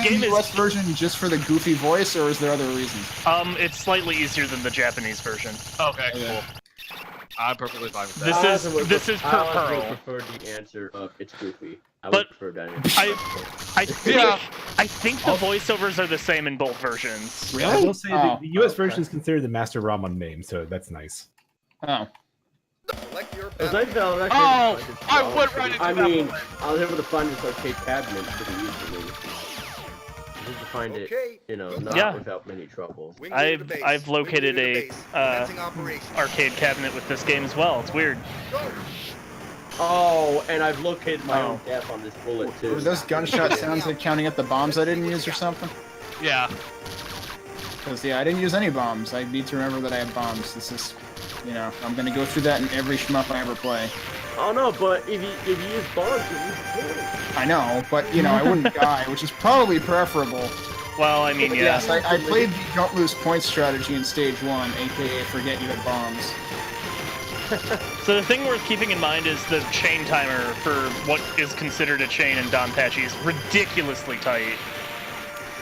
game the US is version just for the goofy voice, or is there other reasons? it's slightly easier than the Japanese version. Okay, cool. I'm perfectly fine with that. This is per Pearl. I prefer the answer of it's goofy. I But would prefer that I think the voiceovers are the same in both versions. Really? I will say the US okay. version is considered the Master Ramen name, so that's nice. Oh. I went right into I that mean, one. I was able to find this arcade cabinet pretty easily. I was able to find it, you know, not without many trouble. I've located a arcade cabinet with this game as well. It's weird. Oh, and I've located my own death on this bullet too. Were those gunshot sounds like counting up the bombs I didn't use or something? Yeah. Because, yeah, I didn't use any bombs. I need to remember that I have bombs. This is, you know, I'm gonna go through that in every shmup I ever play. Oh no, but if you use bombs, you use bullets. I know, but, you know, I wouldn't die, which is probably preferable. Well, I mean, yeah. Yes, I played the don't lose points strategy in stage 1, aka forget you had bombs. So the thing worth keeping in mind is the chain timer for what is considered a chain in Donpachi is ridiculously tight.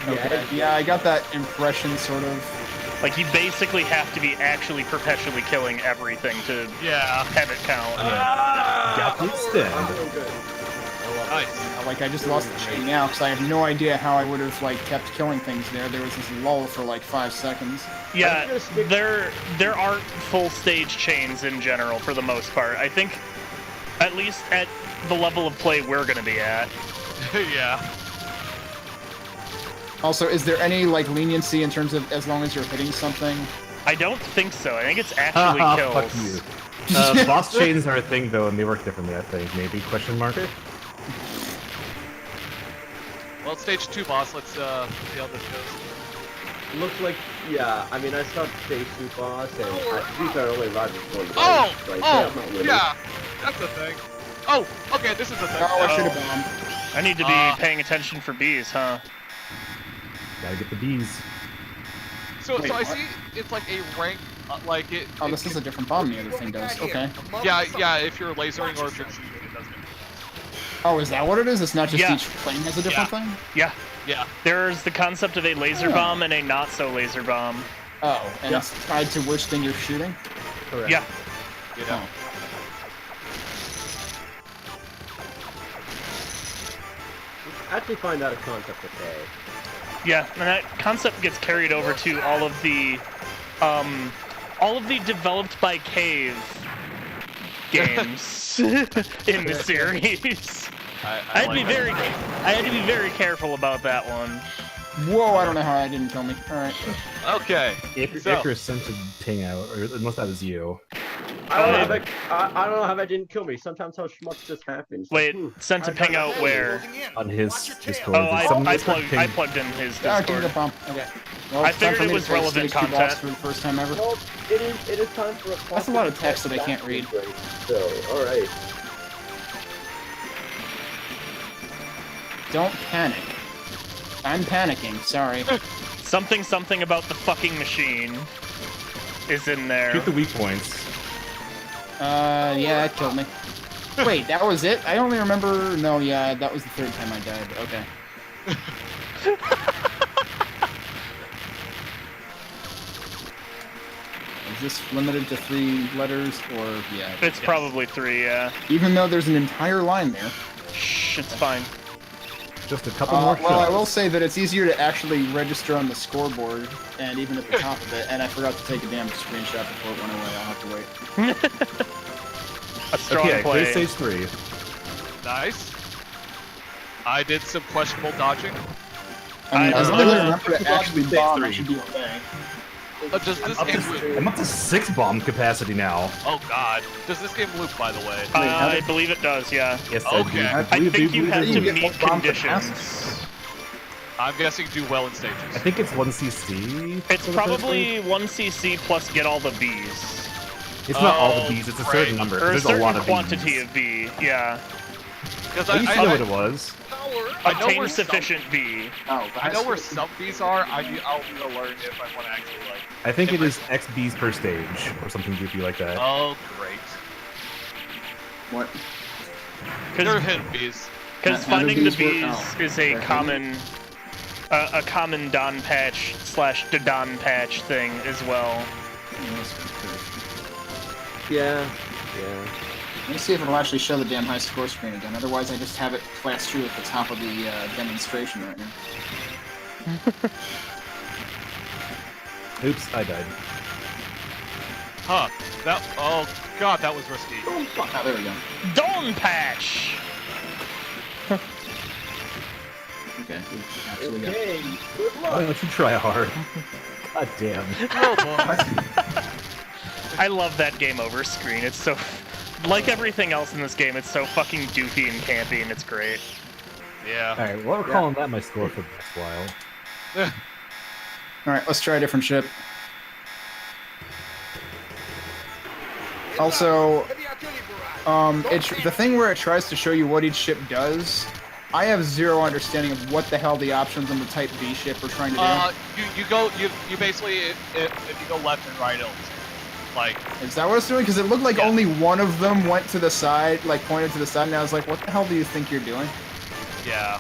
Okay. Yeah, I got that impression, sort of. Like, you basically have to be actually perpetually killing everything to have it count. Got this then. I'm doing good. Nice. Like, I just lost the chain now, because I have no idea how I would have, like, kept killing things there. There was this lull for, like, 5 seconds. Yeah, there aren't full stage chains in general, for the most part. I think, at least at the level of play we're gonna be at. Yeah. Also, is there any, like, leniency in terms of as long as you're hitting something? I don't think so. I think it's actually kills. Fuck you. Boss chains are a thing, though, and they work differently, I think. Maybe? Question mark? Well, stage 2 boss, let's see how this goes. Looks like, yeah, I mean, I saw stage 2 boss, and I think I only arrived before the yeah, that's a thing. Oh, okay, this is a thing. Oh, I should have bombed. I need to be paying attention for bees, huh? Gotta get the bees. So Wait, I what? see it's like a rank, like it... Oh, this is a different bomb the other thing does. Okay. Yeah, if you're lasering or if you're shooting, it does it. Oh, is that what it is? It's not just each plane has a different thing? Yeah. Yeah. There's the concept of a laser bomb and a not-so-laser bomb. Oh, and it's tied to which thing you're shooting? Correct. Yeah. You know. I actually find that a concept okay. Yeah, and that concept gets carried over to all of the developed by Cave games in the series. I had to be very careful about that one. Whoa, I don't know how that didn't kill me. Alright. Okay. Icarus sent a ping out, or unless that was you. I don't know how that didn't kill me. Sometimes how shmups just happens. Wait, sent a ping out where? On his Discord. Oh, I plugged in his Ah, give me Discord. the bomb. Okay. Well, I it's time figured for me it to was play relevant stage 2 boss content. for the first time ever. Well, it is time for a That's a lot of text that I can't read. So, alright. Don't panic. I'm panicking, sorry. Something about the fucking machine is in there. Shoot the weak points. Yeah, that killed me. Wait, that was it? I only remember... No, yeah, that was the third time I died, but okay. Is this limited to 3 letters, or... yeah. It's probably 3, yeah. Even though there's an entire line there. Shh, it's fine. Just a couple more Well, I shots. will say that it's easier to actually register on the scoreboard, and even at the top of it, and I forgot to take a damn screenshot before it went away. I'll have to wait. A strong Okay, play. clear stage 3. Nice. I did some questionable dodging. I mean, as long as I remember to actually stage bomb, I 3. should be okay. Does this game... I'm up to 6 bomb capacity now. Oh god. Does this game loop, by the way? I believe it does, yeah. Yes, Okay. I I believe think you have you to get meet bomb conditions. I'm guessing do well in stages. I think it's 1cc. It's probably 1cc plus get all the Bs. It's not all the bees, it's a certain number. Or a There's a certain lot of quantity bees. of B, yeah. Because I used to know what it was. I know Obtain where sufficient B. Oh, I know where some bees are. I'll need to learn if I want to actually like. I think it is X bees per stage, or something goofy like that. Oh great! What? They're hidden bees. Because How do finding the bees work? bees Oh, is a they're common a common Donpachi / Donpachi thing as well. Yeah. Let me see if it'll actually show the damn high score screen again. Otherwise, I just have it flash through at the top of the demonstration right now. Oops, I died. Huh. Oh god, that was risky. Oh, there we go. Donpachi! Okay, we actually got Okay, good luck. Why don't you try hard? God damn. I love that game over screen. It's so... Like everything else in this game, it's so fucking doofy and campy, and it's great. Yeah. Alright, well, we're calling that my score for the next while. Alright, let's try a different ship. Also, the thing where it tries to show you what each ship does, I have zero understanding of what the hell the options on the Type B ship are trying to do. You basically, if you go left and right, it'll, like... Is that what it's doing? Because it looked like only one of them went to the side, like pointed to the side, and I was like, what the hell do you think you're doing? Yeah.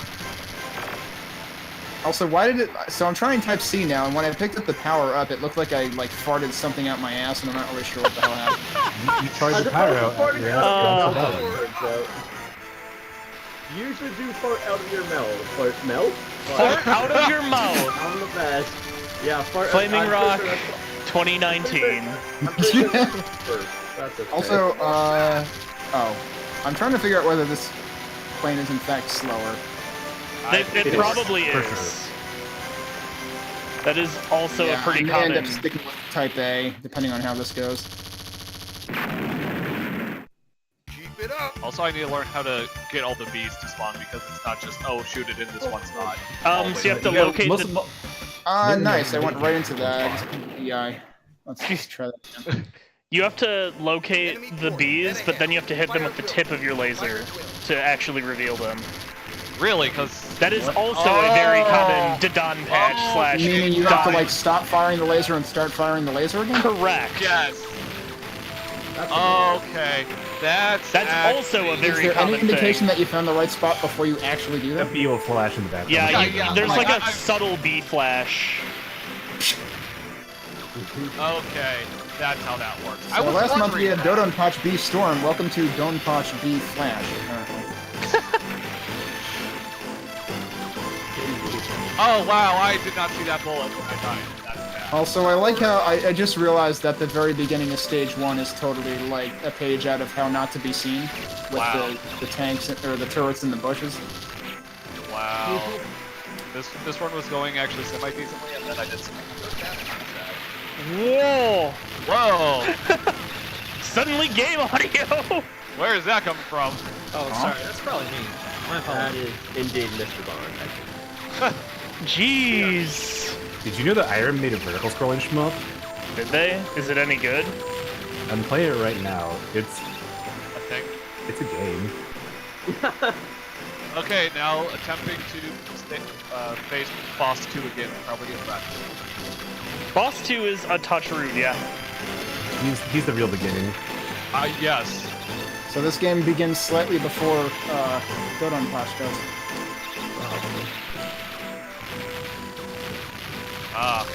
Also, why did it... So I'm trying Type C now, and when I picked up the power up, it looked like I, like, farted something out my ass, and I'm not really sure what the hell happened. You charge the power out. Your ass You should do fart out of your mouth. Fart Fart out of your mouth! I'm the best. Yeah, fart Flaming Rock I'm 2019. first. That's okay. Also, oh. I'm trying to figure out whether this plane is in fact slower. It probably is. That is also a pretty I may common... end up sticking with Type A, depending on how this goes. Also, I need to learn how to get all the bees to spawn because it's not just, oh, shoot it in this one spot. so you have to locate the... Nice, I went right into that. EI. Let's just try that again. You have to locate the bees, but then you have to hit them with the tip of your laser to actually reveal them. Really? Because... That is also a very common Donpachi / Meaning you have to, like, stop firing the laser and start firing the laser again? Correct. Yes. Okay. That's also a very Is there common any indication thing. that you found the right spot before you actually do A that? bee will flash in the background. Yeah, there's like a subtle bee flash. Okay, that's how that works. So last month we had Donpachi B Storm. Welcome to Donpachi B Flash, apparently. Oh wow, I did not see that bullet when I died. That's bad. Also, I like how I just realized that the very beginning of Stage 1 is totally like a page out of How Not to Be Seen, with the tanks or the turrets in the bushes. Wow. This one was going actually semi-decently, and then I did something. Whoa! Whoa! Suddenly game audio! Where is that coming from? Oh, sorry, that's probably me. My That apologies. is indeed Mr. Bond. Jeez. Did you know that Iron made a vertical scrolling shmup? Did they? Is it any good? I'm playing it right now. It's I think. a game. Okay, now attempting to face boss 2 again. Probably get back. Boss 2 is a touch rude, yeah. He's the real beginning. Yes. So this game begins slightly before Donpachi does.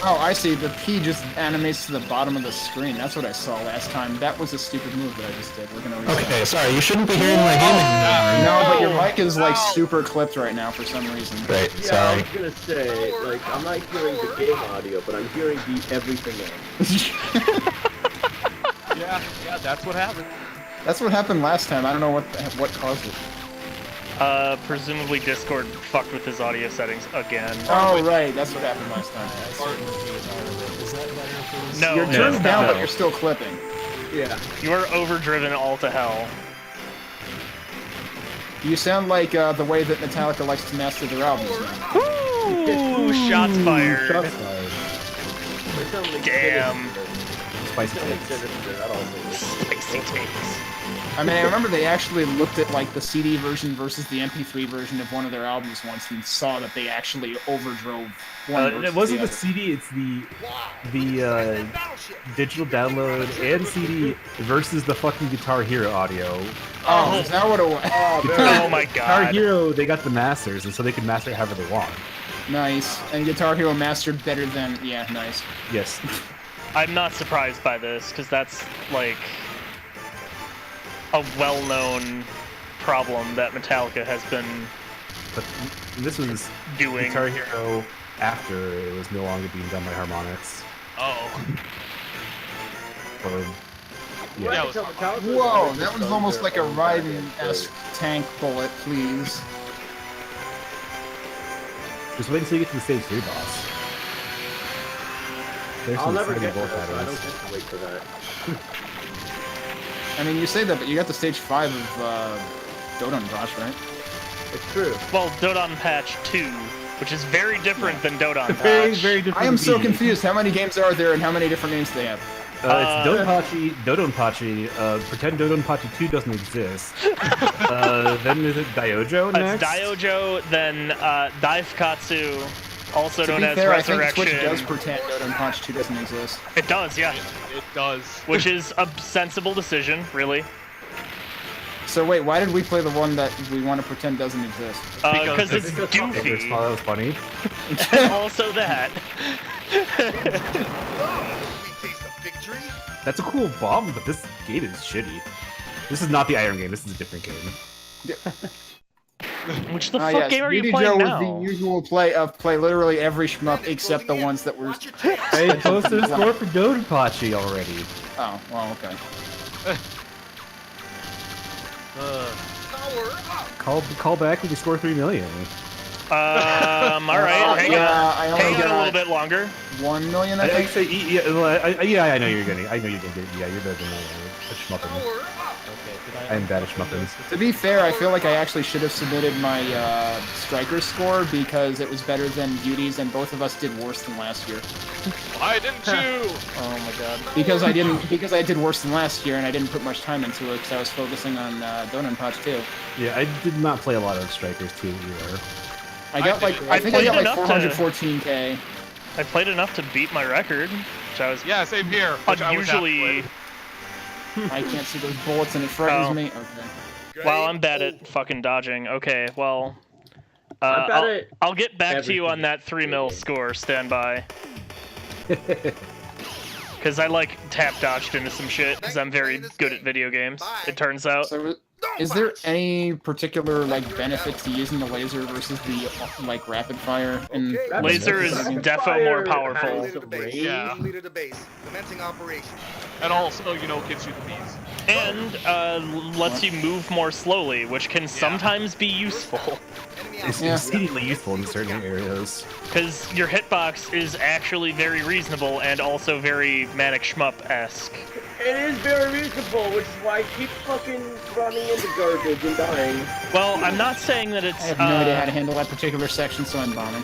Oh, I see. The P just animates to the bottom of the screen. That's what I saw last time. That was a stupid move that I just did. We're gonna reset. Okay, sorry, you shouldn't be hearing my game. No, but your mic is like super clipped right now for some reason. Great, Yeah, I sorry. was gonna say, like, I'm not hearing the game audio, but I'm hearing the everything else. Yeah, that's what happened. That's what happened last time. I don't know what caused it. Presumably Discord fucked with his audio settings again. Oh, right. That's what happened last time. Is that better for this? No, You're no, turned down, no. but you're still clipping. Yeah. You are overdriven all to hell. You sound like the way that Metallica likes to master their albums now. Woo! Shots fired. Shots fired. They sound like Damn. Spicy Sinister. takes. Sinister, that also. Spicy takes. I mean, I remember they actually looked at like the CD version versus the MP3 version of one of their albums once and saw that they actually overdrove one versus It wasn't the other. CD, it's the digital download and CD versus the fucking Guitar Hero audio. Oh, is that what it was? Oh my Guitar god. Hero, they got the masters, and so they can master it however they want. Nice. And Guitar Hero mastered better than... Yeah, nice. Yes. I'm not surprised by this, because that's, like, a well-known problem that Metallica has been But this was doing. Guitar Hero after it was no longer being done by Harmonix. Oh. Or, yeah. Yeah, it was Whoa, that was almost like a Raiden-esque tank bullet, please. Just wait until you get to the stage 3 boss. There's I'll some never exciting get to bullet that, so I patterns. don't get to wait for that. I mean, you say that, but you got the stage 5 of Donpachi, right? It's true. Well, Donpachi 2, which is very different than Donpachi. Very, very different. I am so beat. confused. How many games are there and how many different names do they have? It's Donpachi, pretend Donpachi 2 doesn't exist. Then is it Diojo next? It's Diojo, then Daifukatsu, also To known be as fair, I think Resurrection. Switch does pretend Donpachi 2 doesn't exist. It does, yeah. It does. Which is a sensible decision, really. So wait, why did we play the one that we want to pretend doesn't exist? Because it's It's goofy. that was funny. And also that. That's a cool bomb, but this game is shitty. This is not the Iron game, this is a different game. Which the fuck Yes, game are you Beauty playing Joe now? was the usual play of play literally every shmup except the ones that were... I posted a score for Donpachi already. Oh, well, okay. Call back when you score 3 million. Alright, hang yeah, I on. only Hang on a got little bit longer. 1 million, I I think? say, yeah, I know you're getting. I know you're getting. Yeah, you're better than I am. Schmuppin. I'm bad at schmuppins. To be fair, I feel like I actually should have submitted my striker score because it was better than Beauty's, and both of us did worse than last year. Why didn't you? Oh my god. Because I did worse than last year, and I didn't put much time into it because I was focusing on Donpachi too. Yeah, I did not play a lot of Strikers 2 either. I got like I I think I got played like enough to- 414k. I played enough to beat my record, which I was Yeah, same here. Which I was unusually... I can't see those bullets and it frightens Oh. me. Okay. Well, I'm bad at fucking dodging. Okay, well... I'm bad at I'll get back to you on everything. that 3 mil score. Stand by. Because I like tap dodged into some shit, because I'm very good at video games, it turns out. So, is there any particular like benefit to using the laser versus the like rapid fire? And Laser is defo more powerful. Yeah. And also, you know, gives you the bees. And lets you move more slowly, which can sometimes be useful. It's Yeah. exceedingly useful in certain areas. Because your hitbox is actually very reasonable and also very Manic Shmup-esque. It is very reasonable, which is why I keep fucking running into garbage and dying. Well, I'm not saying that it's... I have no idea how to handle that particular section, so I'm bombing.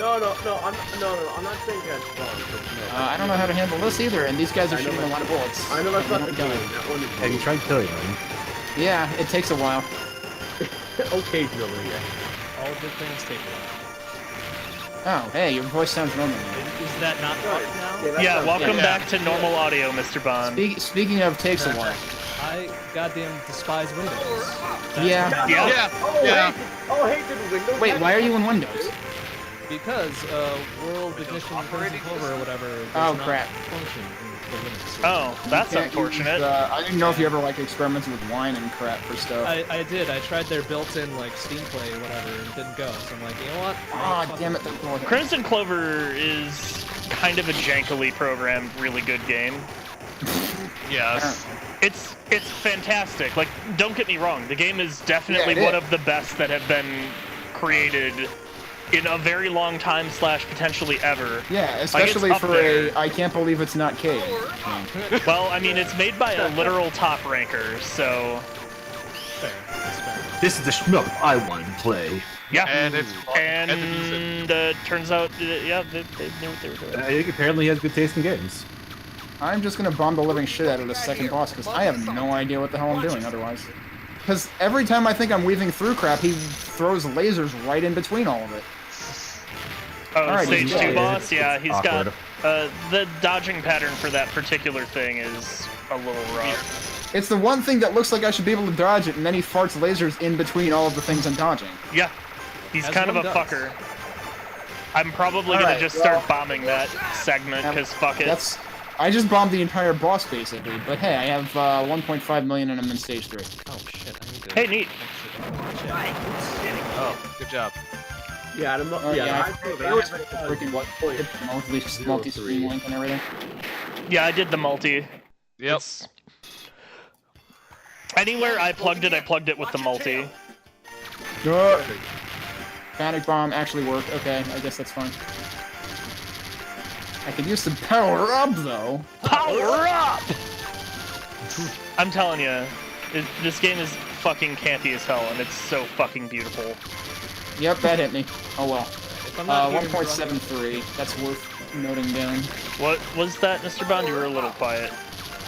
I'm not saying that's wrong. I don't know how to handle this either, and these guys are shooting a lot of bullets. I know that's not They're the game. going. That one is Have you tried killing them? Yeah, it takes a while. occasionally, yeah. All good things take a while. Oh, hey, your voice sounds normal. Is that not up now? that's Yeah, not- welcome yeah. back to normal audio, Mr. Bond. Speaking of takes a while. I goddamn despise Windows. Yeah. Yeah. Yeah. Oh, Yeah. hey, did Windows? Wait, why are you in Windows? Because World Ignition Crimzon Clover or whatever does Oh, not crap. function in the Linux. Oh, that's Can't use, unfortunate. I didn't know if you ever like experimented with wine and crap for stuff. I did. I tried their built-in like Steam Play or whatever and it didn't go. So I'm like, you know what? Ah, damn it, that's going. Crimson Clover is kind of a jankily programmed, really good game. Yes. It's fantastic. Like, don't get me wrong, the game is definitely Yeah, it one is. of the best that have been created in a very long time / potentially ever. Yeah, especially up for there. I can't believe it's not Cade. Well, I mean, it's made by a literal top ranker, so Fair. That's fair. This is the shmup I want to play. yeah. And it's fun. And the music. And turns out, yeah, they knew what they were doing. I think apparently he has good taste in games. I'm just gonna bomb the living shit out of this second boss because I have no idea what the hell I'm doing otherwise. Because every time I think I'm weaving through crap, he throws lasers right in between all of it. Oh, Alright, stage he's 2 dead. boss? Yeah, he's Awkward. got... the dodging pattern for that particular thing is a little rough. It's the one thing that looks like I should be able to dodge it, and then he farts lasers in between all of the things I'm dodging. Yeah, he's As kind of a one does. fucker. I'm probably gonna just start bombing that segment, because fuck it. I just bombed the entire boss, basically. But hey, I have 1.5 million and I'm in stage 3. Oh shit, I need to... Hey, neat. Oh, good job. Yeah, I was freaking multi-screen link and everything. Yeah, I did the multi. Yep. Anywhere I plugged it with the multi. Good. Panic bomb actually worked. Okay, I guess that's fine. I could use some power up though. Power up! I'm telling you, this game is fucking campy as hell, and it's so fucking beautiful. Yep, that hit me. Oh well. 1.73. Running... That's worth noting down. What was that, Mr. Bond? You were a little quiet.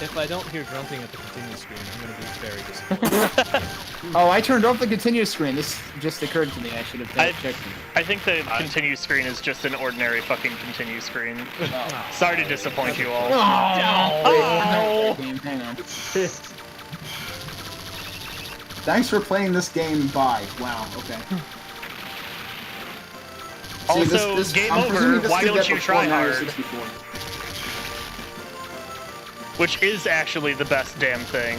If I don't hear grunting at the continue screen, I'm gonna be very disappointed. Oh, I turned off the continue screen. This just occurred to me. I should have checked it. I think the continue screen is just an ordinary fucking continue screen. Oh. Sorry to disappoint you all. Oh. Hang on. Thanks for playing this game. Bye. Wow. Okay. Also, See, game over. Why don't you try hard? 64. Which is actually the best damn thing.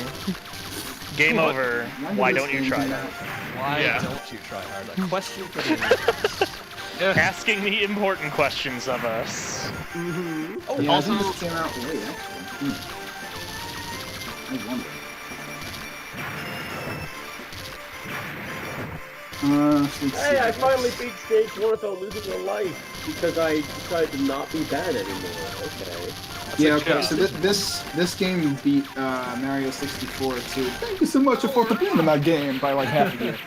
Game over. Why don't you try hard? Why don't you try hard? A question for the Asking the important questions of us. Mm-hmm. Oh, yeah, also, this came out late, actually. I wonder. Hey, I finally beat stage 1 without losing a life because I decided to not be bad anymore. Okay. Yeah, okay, so this game beat Mario 64 too. Thank you so much for being in that game by like half a year.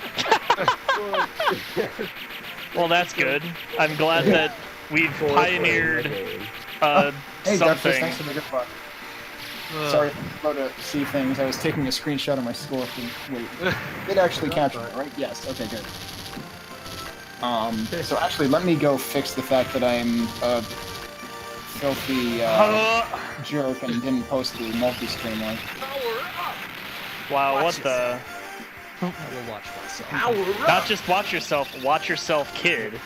Well, that's good. I'm glad that we've pioneered Hey, something. Thanks for the gift box. Sorry, I'm about to see things. I was taking a screenshot of my score. Wait, it actually captured it, right? Yes. Okay, good. So actually, let me go fix the fact that I'm a filthy jerk and didn't post the multi-screen link. Wow, what the? I will watch myself. Not just watch yourself, kid.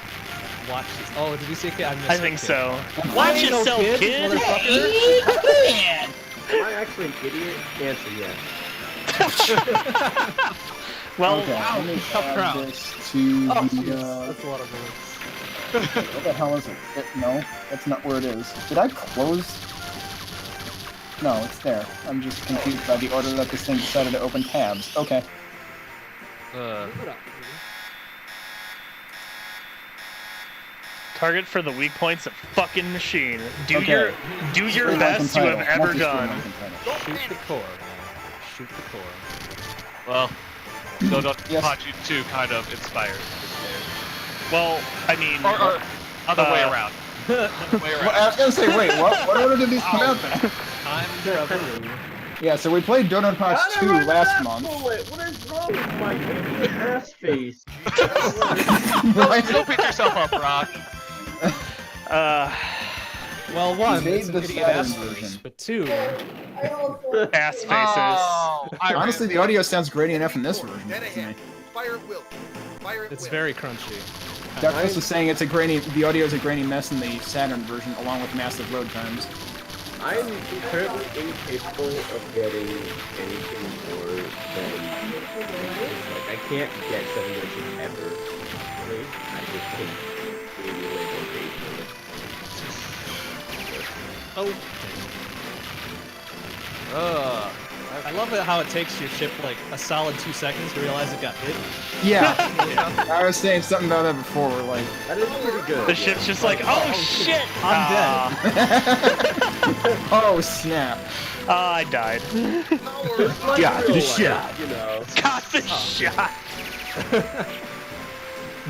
Watch this. Oh, did you say kid? I think so. Watch yourself, kid! Am I actually an idiot? Answer yes. Well, okay, let me add this to the, that's a lot of bullets. what the hell is it? No, that's not where it is. Did I close? No, it's there. I'm just confused by the order that this thing decided to open tabs. Okay. Target for the weak points of fucking machine. Do your best you have ever done. Shoot the core, man. Shoot the core. Well, Donpachi 2 kind of inspired this game. Well, I mean... Or other way around. Well, I was gonna say, wait, what order did these come out then? I'm trouble. Yeah, so we played Donpachi 2 last month. What is wrong with my idiot ass face? Don't beat yourself up, Rock. Well, one, made it's an the idiot Saturn ass version. face, but two... Ass faces. Oh, Honestly, the audio sounds great enough in this version. It's very crunchy. Duckfist is saying the audio is a grainy mess in the Saturn version, along with massive load times. I'm incredibly incapable of getting anything more than... Like, I can't get 7 glitches ever. Really? I just can't emulate occasionally. Oh. I love it how it takes your ship like a solid 2 seconds to realize it got hit. Yeah. I was saying something about that before, like... That is pretty good. The ship's just like, oh shit! I'm dead. Oh, snap. I died. Got the shot. You know. Got the shot!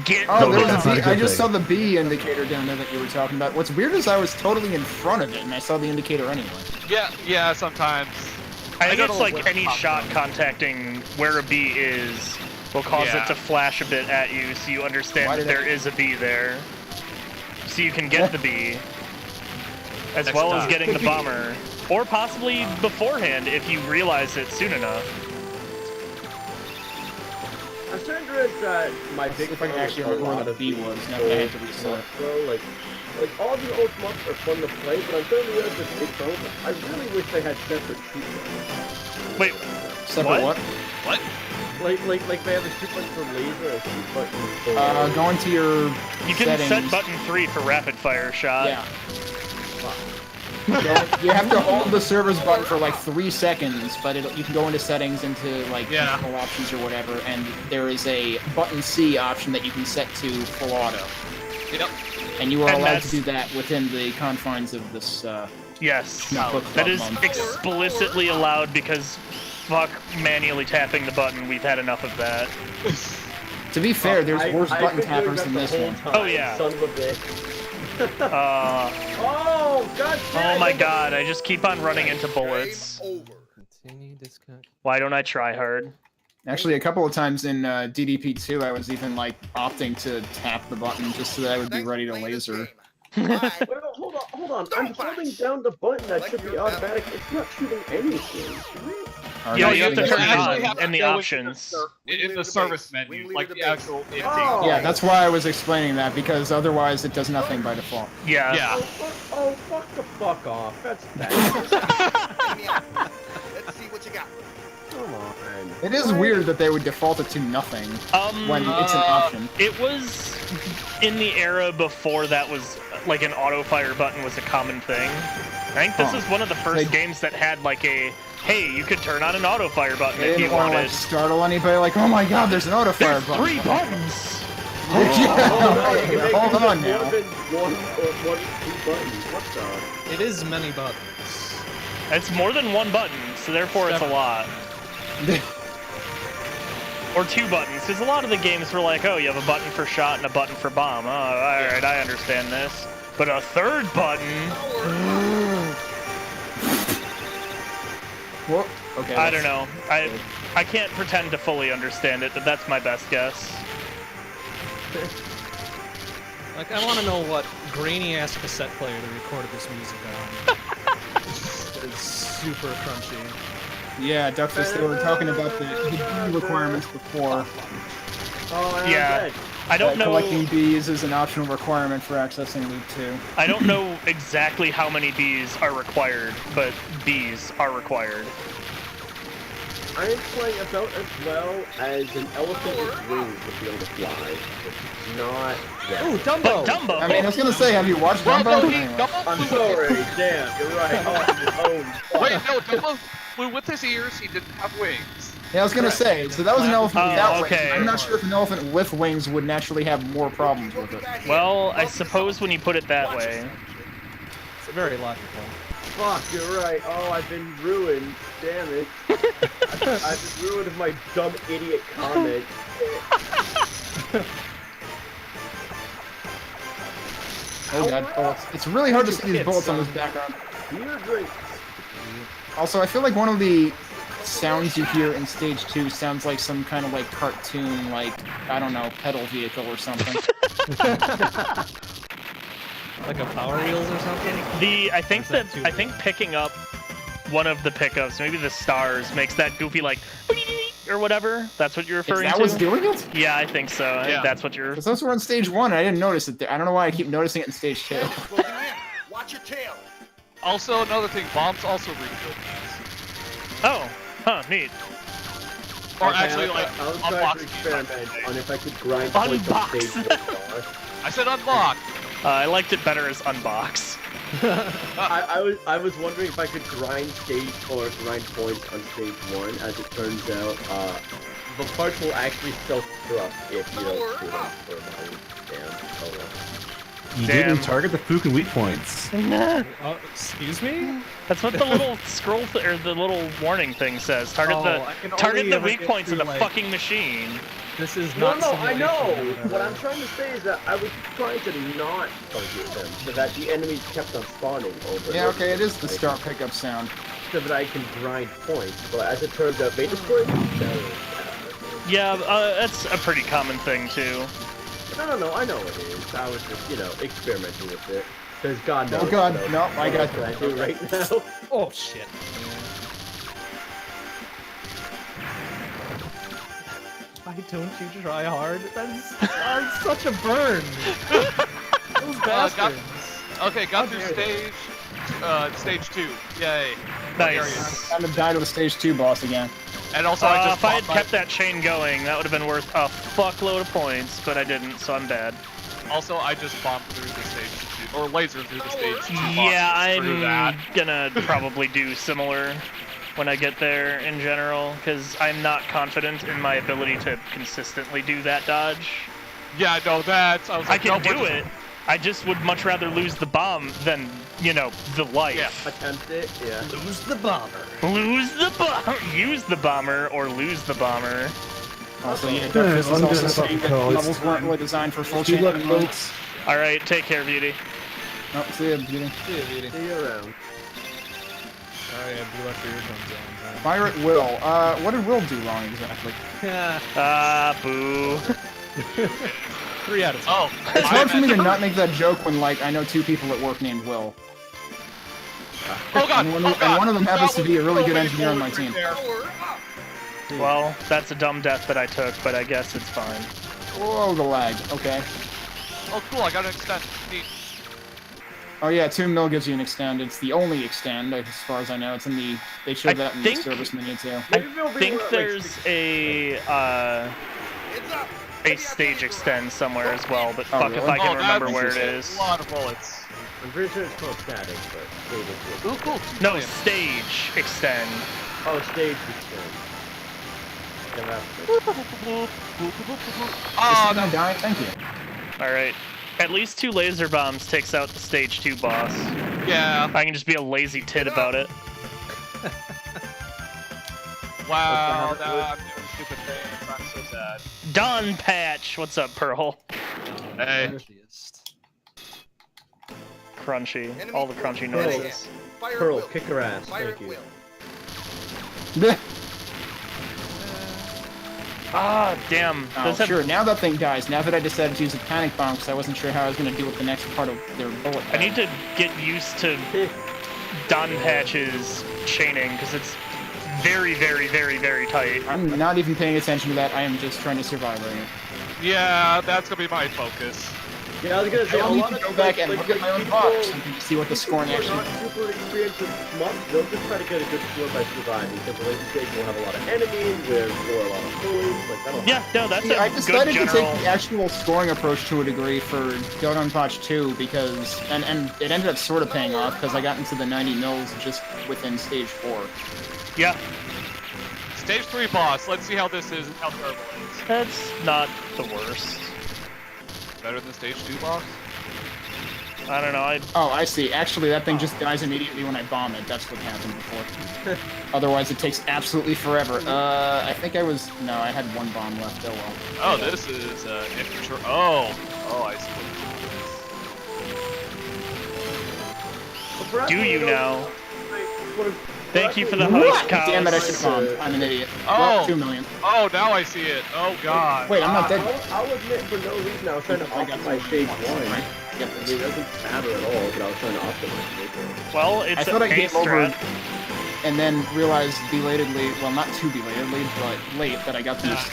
Get Oh, the there was a Not a B. I good just thing. saw the B indicator down there that you were talking about. What's weird is I was totally in front of it, and I saw the indicator anyway. Yeah, sometimes. I think got it's a like little any pop shot up. contacting where a bee is will cause it to flash a bit at you so you understand that there is a bee there. So you can get the bee. As Next well as time. getting the bomber. Or possibly beforehand if you realize it soon enough. considering that my big If I can actually remember where the B was, now that I had to reset. Bro, like all the old shmups are fun to play, but I'm starting to realize that big phone. I really wish they had separate shoot buttons. Wait, Separate what? What? Like they have a shoot button for laser and a shoot button for... Go into your you can settings. set button 3 for rapid fire shot. Yeah. You have to hold the server's button for like 3 seconds, but you can go into settings, into like control options or whatever, and there is a button C option that you can set to full auto. Yep. And you are allowed to do that within the confines of this. Yes, Shmup Book Club that is month. explicitly allowed because fuck manually tapping the button. We've had enough of that. To be fair, there's worse I've button been doing tappers that than the this whole one. time, Oh, yeah. Son of a bitch. Oh, god damn. Oh my god, I just keep on running into bullets. Continue disconnect. Why don't I try hard? Actually, a couple of times in DDP2, I was even like opting to tap the button just so that I would be ready to laser. Well, hold on. I'm holding down the button that should be automatic. It's not shooting anything. Yeah, you have to turn it actually on have to in the go options. In the service menu, like the actual intake. Oh. Yeah, that's why I was explaining that, because otherwise it does nothing by default. Yeah. Yeah. Oh, fuck off. That's bad. Let's see what you got. Come on. It is weird that they would default it to nothing when it's an option. It was in the era before that was like an auto fire button was a common thing. I think this is one of the first games that had like a, hey, you could turn on an auto fire button They if you didn't want to wanted. like startle anybody, like, oh my god, there's an auto fire There's button. 3 buttons! Yeah, hold on now. More than one or 2 buttons. What the? It is many buttons. It's more than 1 button, so therefore it's a lot. Or 2 buttons, because a lot of the games were like, oh, you have a button for shot and a button for bomb. Oh, alright, I understand this. But a 3rd button? Well, okay. I don't know. I can't pretend to fully understand it, but that's my best guess. Like, I want to know what grainy-ass cassette player they recorded this music on. It's super crunchy. Yeah, Duckfist, they were talking about the B requirements before. Oh, Yeah. I don't know. Collecting Bs is an optional requirement for accessing Loop 2. I don't know exactly how many bees are required, but bees are required. I am playing about as well as an elephant with wings would be able to fly. It's not. Yeah. Ooh, Dumbo! Dumbo! I mean, I was gonna say, have you watched Dumbo? Anyway. I'm sorry, damn, you're right. Oh, Wait, no, Dumbo flew with his ears, he didn't have wings. Yeah, I was gonna say, so that was an elephant Oh, without okay. wings. I'm not sure if an elephant with wings would naturally have more problems with it. Well, I suppose when you put it that way. It's very logical. Fuck, you're right. Oh, I've been ruined. Damn it. I've been ruined of my dumb idiot comment. Oh god, bullets. It's really hard to see these bullets on this background. Beer drink. Also, I feel like one of the sounds you hear in stage 2 sounds like some kind of like cartoon, like, I don't know, pedal vehicle or something. Like a Power Wheels or something? I think picking up one of the pickups, maybe the stars, makes that goofy like or whatever. That's what you're referring Is that to? what's doing it? Yeah, I think so. I think that's what you're. Because those were on stage 1, and I didn't notice it there. I don't know why I keep noticing it in stage 2. Watch your tail. Also, another thing, bombs also refill these. Oh, huh, neat. Or Okay, actually, I like, was trying to unbox experiment on if I could grind points on stage Unbox. I said unlock. I liked it better as unbox. I was wondering if I could grind stage or grind points on stage 1. As it turns out, the parts will actually self-destruct if you don't shoot them for money. Damn. Oh well. You Damn. didn't target the Fook and weak points. Excuse me? That's what the little scroll or the little warning thing says. Target I can target only the ever weak get points of the through, like- fucking machine. This is No, not I know! simulation. What I'm trying to say is that I was trying to not target them, so that the enemies kept on spawning over Yeah, and okay, it over, is the like, start pickup sound. so that I can grind points, but as it turns out, they destroyed themselves. Yeah, that's a pretty common thing too. No, I know it is. I was just, experimenting with it. Because God knows. Oh god, what no, I got can I do right now? Oh, shit. Why don't you try hard? That's such a burn. Those bastards. Okay, got through stage 2. Yay. Nice. I'm gonna die to the stage 2 boss again. And also, I just if I had kept that chain going, that would have been worth a fuckload of points, but I didn't, so I'm bad. Also, I just bombed through the stage 2, or laser through the stage 2. Yeah, I'm I'm gonna probably do similar when I get there in general, because I'm not confident in my ability to consistently do that dodge. Yeah, no, that's... I can do it. I just would much rather lose the bomb than, you know, the life. Yeah. Attempt it, yeah. Lose the bomber. Lose the bomber. Use the bomber or lose the bomber. Also, yeah, Darkfist is also saying that call. levels weren't really designed for full Good luck, chain. folks. All right, take care, Beauty. Oh, see ya, Beauty. See ya, Vidi. See you around. Oh yeah, Blue left your eardrums on. Pirate Will. What did Will do wrong exactly? Boo. 3 out of 10. Oh, It's hard for me to not make that joke when, like, I know 2 people at work named Will. oh god, And oh god. one of them happens to be a really good Way engineer on my forward team. there. Well, that's a dumb death that I took, but I guess it's fine. Whoa, the lag. Okay. Oh cool, I got an extend. Neat. Oh yeah, 2 mil gives you an extend. It's the only extend, as far as I know. It's in the... They showed that in the think- service menu, too. I think there's a stage extend somewhere as well, but fuck if really? I can Oh, remember that where was it just is. a lot of bullets. I'm pretty sure it's called static, but stage is Ooh, cool. No, stage extend. Oh, stage extend. Oh, Just gonna die? Thank you. Alright. At least 2 laser bombs takes out the stage 2 boss. yeah. I can just be a lazy tit about it. Wow, I'm doing stupid things. I'm so sad. Donpachi! What's up, Pearl? Hey. Crunchy. All the crunchy noises. Pearl, kick her ass. Thank you. Ah, damn. Oh, Those have- sure. Now that thing dies. Now that I decided to use a panic bomb because I wasn't sure how I was going to deal with the next part of their bullet. I need to get used to Donpachi's chaining, because it's very, very, very, very tight. I'm not even paying attention to that. I am just trying to survive right now. Yeah, that's gonna be my focus. Yeah, I was gonna say, I'll a need lot to of go back and look at my own people box so I can see what the scoring who are actually not is. super experienced with shmups, they'll just try to get a good score by surviving, because the laser stage will have a lot of enemies, or a lot of pulleys, like that'll Yeah, no, that's See, I a good decided to general... take the actual scoring approach to a degree for Donpachi 2 because, and it ended up sort of paying off because I got into the 90 mils just within stage 4. Yeah, Stage 3 boss. Let's see how this is and how terrible it is. that's not the worst. Better than stage 2 boss? I don't know, Oh, I see. Actually, that thing just dies immediately when I bomb it. That's what happened before. Otherwise, it takes absolutely forever. I think I was... No, I had 1 bomb left. Oh, well. Oh, this is infantry. Oh, I see. do you now? What Thank you for the What? host, Cows. Damn it, I should have bombed. I'm an idiot. Oh. Well, 2 million. Oh, now I see it. Oh god. Wait, I'm not dead. I'll admit, for no reason, I was trying to optimize stage 1. Right. I mean, it doesn't matter at all, but I was trying to optimize stage 1. Well, I it's thought a I pace gave over strat. and then realized belatedly, well, not too belatedly, but late, that I got these.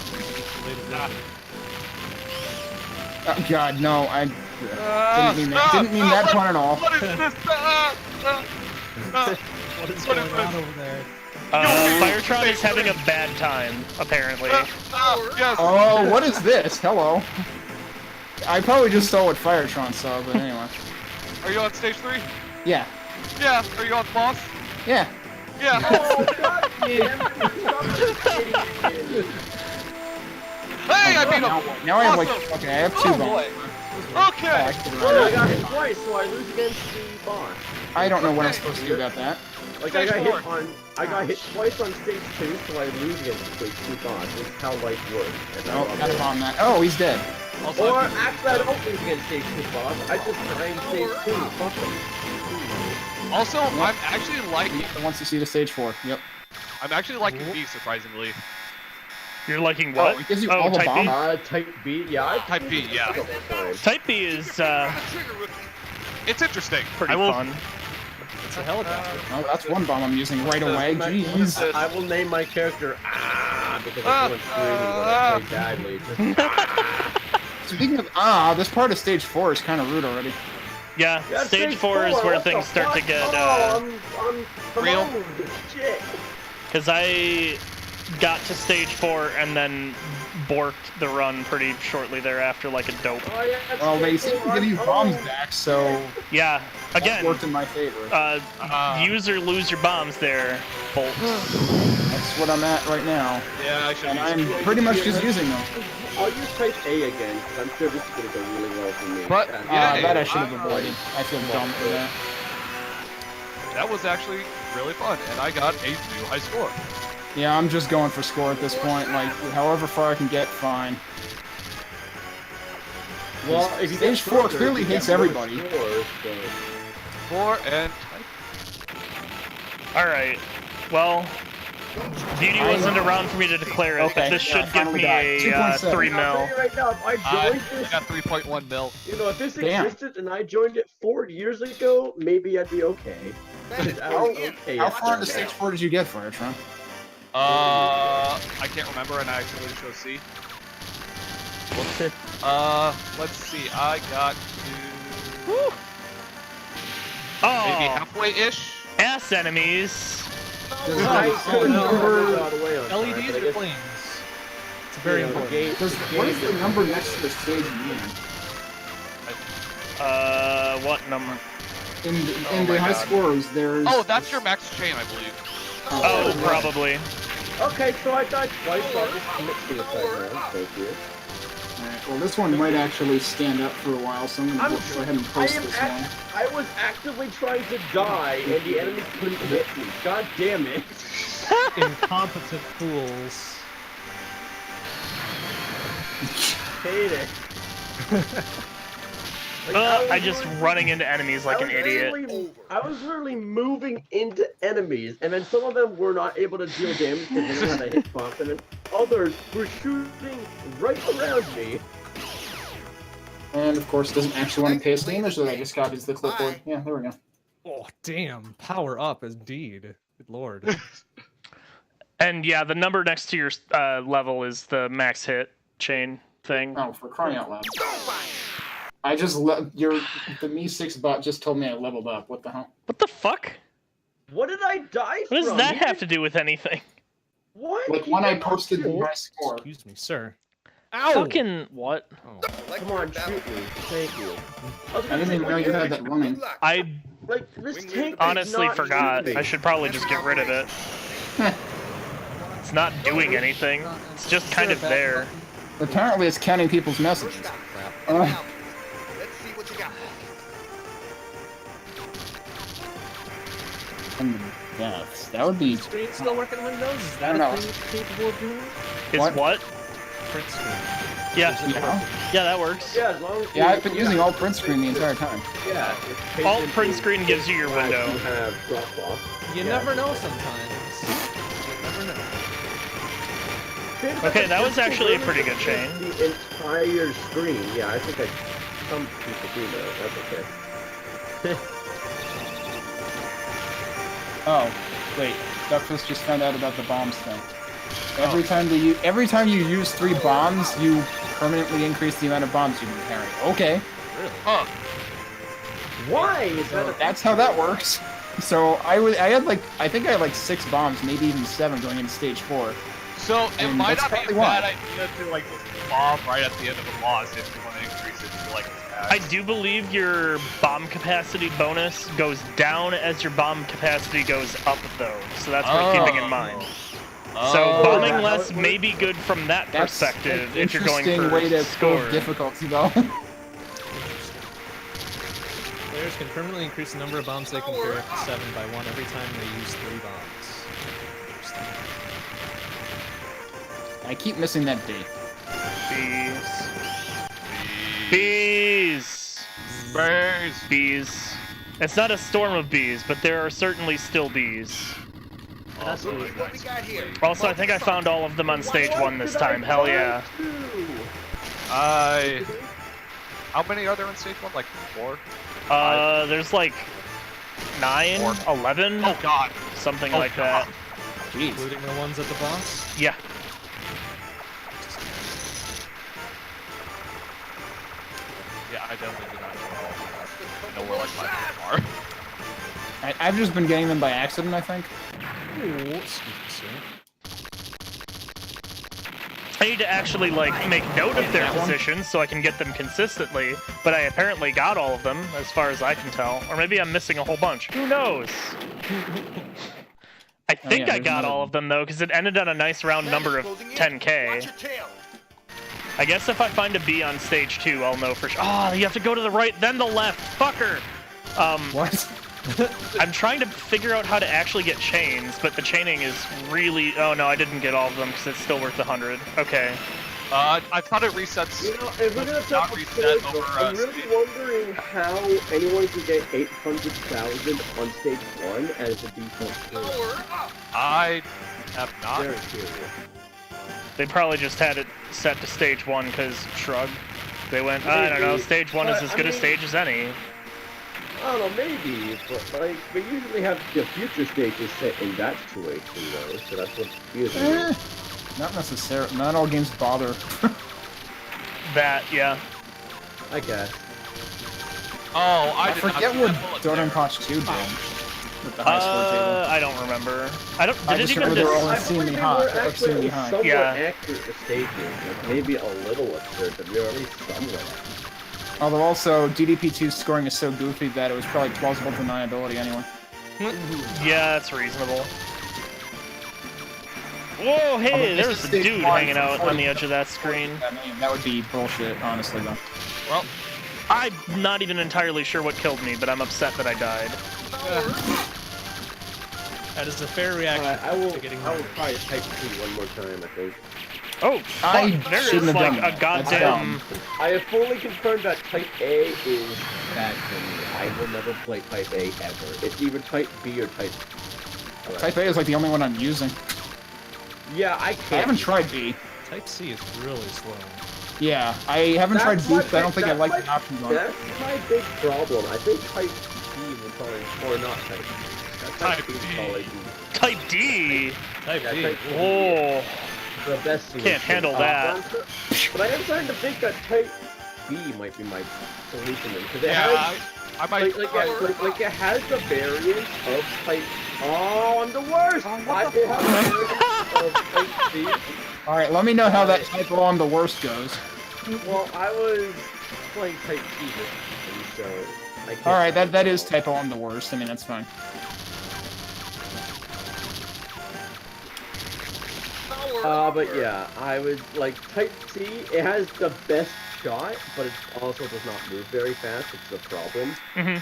Oh, God, no, I didn't mean that pun at all. What is this? What is going on over there? Firetron is having a bad time, apparently. Yes. Oh, what is this? Hello. I probably just saw what Firetron saw, but anyway. Are you on stage 3? Yeah. Yeah. Are you on boss? Yeah. Yeah. Oh, God damn it. Hey, I beat Now, him. now I have like, Awesome. okay, I have 2 Oh, bombs. boy. Oh, Okay. I could've Oh, I run got it. hit twice, so I lose against the boss. I don't know what I'm supposed to do about that. Like, I got Stage hit 4. I got hit twice on stage 2, so I lose against the stage 2 boss. That's how life works. And Oh, gotta bomb that. Oh, he's dead. Also, Or, actually, I don't lose against stage 2 boss. I just die in stage 2. Fuck them. I'm actually liking. Once you see the stage 4. Yep. I'm actually liking B surprisingly. You're liking what? Oh, it gives you all the Type B? bombs? Type B, yeah. Type B, yeah. Type B is It's interesting. pretty I will. fun. It's a helicopter. Oh, that's 1 bomb I'm using right away. Jeez. I will name my character because everyone's screaming when I play bad laser. Speaking of this part of stage 4 is kind of rude already. Yeah, stage 4 is where things start to get real. Shit. Because I got to stage 4 and then borked the run pretty shortly thereafter like a dope. Oh, yeah, Well, they seem to give you bombs back, so Yeah, that again, worked in my favor. use or lose your bombs there, Bolt. That's what I'm at right now. Yeah, I should. And I'm pretty much just using them. I'll use type A again, because I'm sure this is going to go really well for me. But yeah, That I should have avoided. I feel dumb for that. that was actually really fun, and I got a new high score. Yeah, I'm just going for score at this point. Like, however far I can get, fine. Well, if you Stage 4 clearly hates everybody. 4 and Alright, well, Beauty wasn't around for me to declare it, but Okay, this yeah, should give finally me got a 2.7. 3 I'll tell mil. you right now, if I joined this, got 3.1 mil. you know, if this Damn. existed and I joined it 4 years ago, maybe I'd be okay. I was okay How at far into that. stage 4 did you get for it, Tron? I can't remember, and I actually chose C. Let's see. I got to maybe Oh, halfway-ish. ass enemies. LEDs or flames? It's very important. What is the number next to the stage mean? What number? In the high scores, there's... Oh, that's your max chain, I believe. Oh, probably. Okay, so I died twice, so I'll just commit suicide now. Thank you. Alright, well, this one might actually stand up for a while, so I'm gonna go ahead and post this one. I was actively trying to die, and the enemy couldn't hit me. God damn it. Incompetent fools. Hate it. I just running into enemies like an idiot. I was literally moving into enemies, and then some of them were not able to deal damage because they had a hitbox, and then others were shooting right around me. And, of course, doesn't actually want to paste the image, so I just copies the clipboard. Yeah, there we go. Oh, damn. Power up, indeed. Good lord. And yeah, the number next to your level is the max hit chain thing. Oh, for crying out loud. I just the Me 6 bot just told me I leveled up. What the hell? What the fuck? What did I die from? What does that have to do with anything? What? Like when I posted my score. Excuse me, sir. Ow! Fucking what? Oh. Come on, shoot me. Thank you. I didn't even know you had that running. I Like, this tank honestly does not forgot. shoot me. I should probably just get rid of it. It's not doing anything. It's just kind of there. Apparently it's counting people's messages. Let's see what you got. And deaths. That would be... Screen still working on Windows? Is I that don't a know. thing it's capable of doing? Is what? Print screen. Yeah. Yeah, that works. Yeah, as long as Yeah, I've been using alt print screen the entire time. Yeah. Alt print screen gives you your window. You have drop off. You never know sometimes. You never know. Okay, that was actually a pretty good chain. The entire screen. Yeah, I think some people do know. That's okay. Oh, wait. Duckfist just found out about the bombs thing. Every time you use 3 bombs, you permanently increase the amount of bombs you can carry. Okay. Really? Huh. Why is that? That's how that works. So I think I had like 6 bombs, maybe even 7 going into stage 4. So it And might that's not be a probably why. bad idea to like just bomb right at the end of a boss if you want to increase it to like attack. I do believe your bomb capacity bonus goes down as your bomb capacity goes up, though. So that's worth keeping in mind. So bombing that less how it may be good from that That's perspective an if you're going interesting for way to score. prove difficulty, though. Players can permanently increase the number of bombs they can carry up to 7 by 1 every time they use 3 bombs. Interesting. I keep missing that B. Bees. Bees. Bees. It's not a storm of bees, but there are certainly still bees. What we got here? Also, I think I found all of them on stage 1 this time. Hell yeah. How many are there in stage 1? Like 4? There's like 9, 11, Oh god. something Oh, like God. that. Jeez. Including the ones at the boss? Yeah. definitely do not know where like my feet are. I've just been getting them by accident, I think. Ooh, excuse me, sir. I need to actually, like, make note of their positions so I can get them consistently, but I apparently got all of them, as far as I can tell. Or maybe I'm missing a whole bunch. Who knows? I think I got all of them, though, because it ended on a nice round number of 10K. I guess if I find a B on stage 2, I'll know for sure. Oh, you have to go to the right, then the left. Fucker! What? I'm trying to figure out how to actually get chains, but the chaining is really... Oh, no, I didn't get all of them because it's still worth 100. Okay. I thought it resets. You know, if we're gonna not talk reset about over. I'm really wondering how anyone can get 800,000 on stage 1 as a default score. I have not. Very curious. They probably just had it set to stage 1 because shrug. They went, I don't know, stage 1 is as good a stage as any. I don't know, maybe, but like, we usually have the future stages set in that situation, though, so that's what feels like. Not necessarily. Not all games bother. That, yeah. I guess. Oh, I forget what Donpachi 2 did with the high score table. I don't remember. I don't. I Did it just even remember they're all I insanely believe high. they were actually Extremely high. somewhat Yeah. accurate to stages, like maybe a little absurd, but they were at least somewhat accurate. Although also, DDP2's scoring is so goofy that it was probably plausible deniability anyway. Yeah, that's reasonable. Whoa, Although hey, this there's is a stage dude 1 hanging for out on 40. the edge of that screen. That would be bullshit, honestly, though. Well, I'm not even entirely sure what killed me, but I'm upset that I died. That is a fair reaction I will to getting probably murdered. type C one more time, I think. Oh, I fuck, there is shouldn't have like done a that. That's goddamn... I have fully confirmed that Type A is bad for me. I will never play Type A ever. It's either Type B or Type... Type A is like the only one I'm using. Yeah, I can't. I haven't tried B. Type C is really slow. Yeah, I haven't tried B, but I don't think I like the options on it. That's my big problem. I think Type B will probably... Or not Type B. Type B will D. probably be Type D! Type Yeah, D. Type D. Oh, the best solution. Can't handle that. But I am starting to think that Type B might be my solution, because it yeah, has... I might. Like it has the variant of Type... Oh, I'm the worst! It has the variant of Type C. Alright, let me know how that typo on the worst goes. Well, I was playing Type C recently, so... I can't Alright, that is typo on the worst. I mean, that's fine. But yeah, I would like Type C. It has the best shot, but it also does not move very fast. It's the problem. Mhm.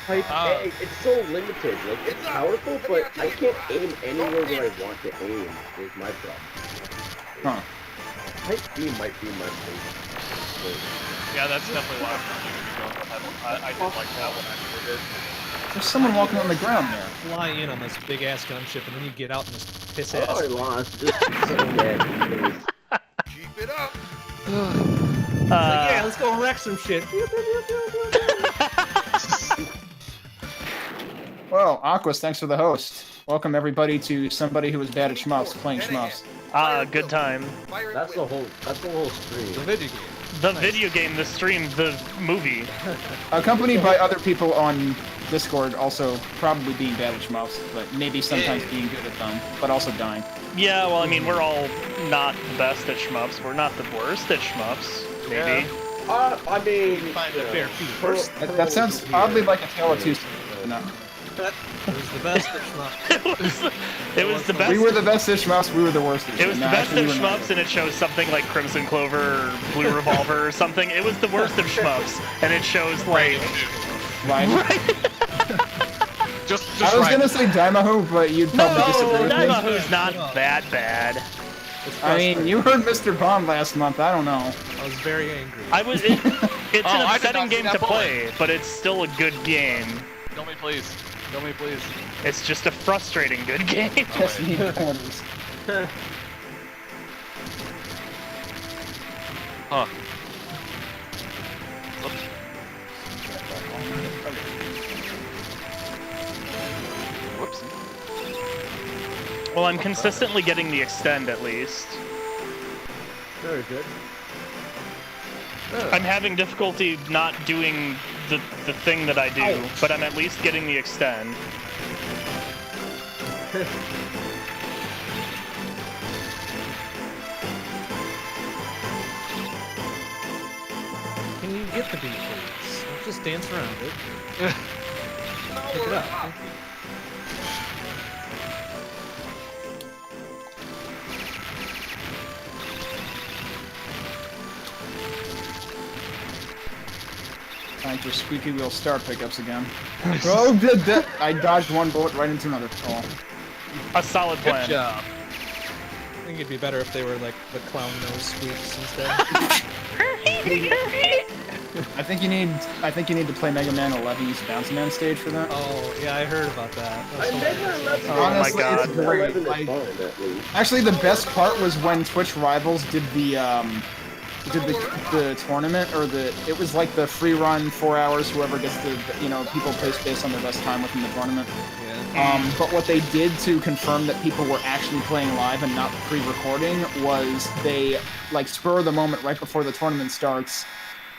Type A, it's so limited. Like it's powerful, but I can't aim anywhere where I want to aim. Is my problem. Huh. Type B might be my favorite. Yeah, that's definitely why I did like that one actually. There's someone walking on the ground there. Fly in on this big ass gunship, and then you get out in this piss Oh, ass. I lost. Just so dead. Keep it up. Yeah, let's go wreck some shit. Well, Aquas, thanks for the host. Welcome everybody to somebody who is bad at shmups playing shmups. Good time. That's the whole stream. The video game. The video game, the stream, the movie. Accompanied by other people on Discord also probably being bad at shmups, but maybe sometimes being good at them, but also dying. Yeah, well, I mean, we're all not the best at shmups. We're not the worst at shmups, maybe. I mean, Find a fair few. First, That sounds oddly like a Tale of Two. No. it was the best at shmup. It was the best. We were the best at shmups, we were the worst at shmups. It was the best of shmups, and it shows something like Crimzon Clover or Blue Revolver or something. It was the worst of shmups, and it shows like... Right. Just I was right. gonna say Daimahu, but you'd probably disagree with me. Daimahu's not that bad. I mean, you heard Mr. Bond last month, I don't know. I was very angry. It's Oh, an I did upsetting not see game that to bullet. play, but it's still a good game. Kill me, please. Kill me, please. It's just a frustrating good game. Just need corners. Huh. Whoops. Well, I'm consistently getting the extend at least. very good. I'm having difficulty not doing the thing that I do, but I'm at least getting the extend. Can you get the beat, please? Don't just dance around it. Pick it up. Thank you. Time for squeaky wheel star pickups again. Oh, did that! I dodged one bullet right into another. Oh. A solid plan. Good job. I think it'd be better if they were like the clown nose squeaks instead. I think you need to play Mega Man 11's Bounce Man stage for that. Oh, yeah, I heard about that. That's Honestly, my God. it's great. Like, actually, the best part was when Twitch Rivals did the tournament, or it was like the free run 4 hours. Whoever gets people place based on their best time within the tournament. Yeah. But what they did to confirm that people were actually playing live and not pre-recording was they, like, spur of the moment right before the tournament starts,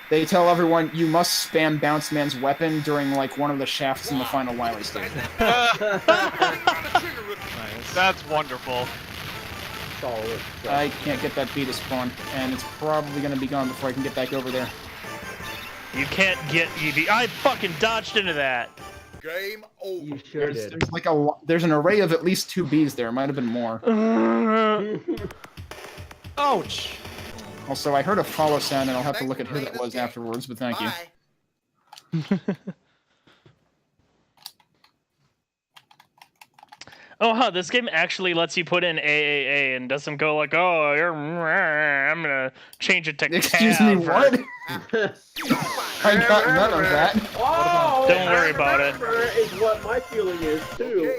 they tell everyone you must spam Bounce Man's weapon during, like, one of the shafts in the final Wily stage. Nice. That's wonderful. Solid. I can't get that bee to spawn, and it's probably gonna be gone before I can get back over there. You can't get EV. I fucking dodged into that. Game over. You sure There's did. like there's an array of at least 2 bees there. Might have been more. Ouch! Also, I heard a follow sound, and I'll have to look at who that was afterwards. But thank you. Bye. Oh, huh, this game actually lets you put in AAA and doesn't go like, oh, I'm gonna change it to Excuse Cav me, or- what? I got none of that. Oh, Don't worry about it. Is what my feeling is too.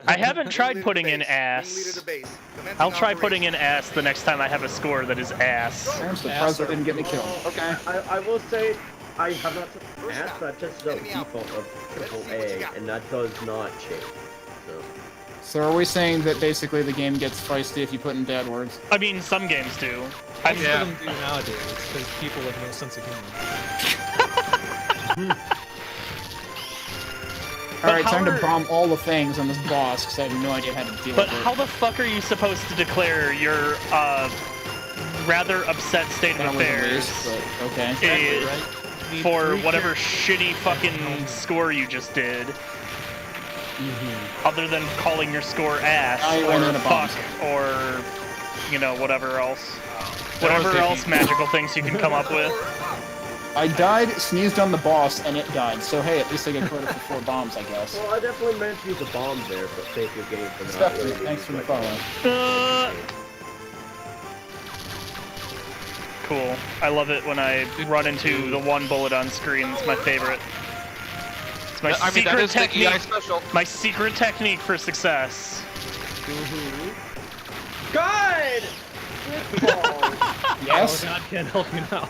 I haven't tried putting in ass. I'll try putting in ass the next time I have a score that is ass. I'm surprised that didn't get me killed. Okay. I will say, I have not tested ass, but I've tested out default of AAA, and that does not change. So are we saying that basically the game gets feisty if you put in bad words? I mean, some games do. Most of them do nowadays, because people have no sense of humor. Alright, time to bomb all the things on this boss, because I have no idea how to deal But with it. how the fuck are you supposed to declare your rather upset state That of was a affairs waste, but okay. Exactly, right? Need for 3 whatever shitty fucking score you just did? Other than calling your score ass I ran out or of fuck bombs. or whatever else. Whatever else magical things you can come up with. I died, sneezed on the boss, and it died. So hey, at least I get credit for 4 bombs, I guess. Well, I definitely meant to use a bomb there, but thank you game for not Stephanie, really thanks for the like- follow. Cool. I love it when I run into the one bullet on screen. It's my favorite. It's my I mean, that secret is the technique. EI special. My secret technique for success. God! Yes? Oh, God can't help you now.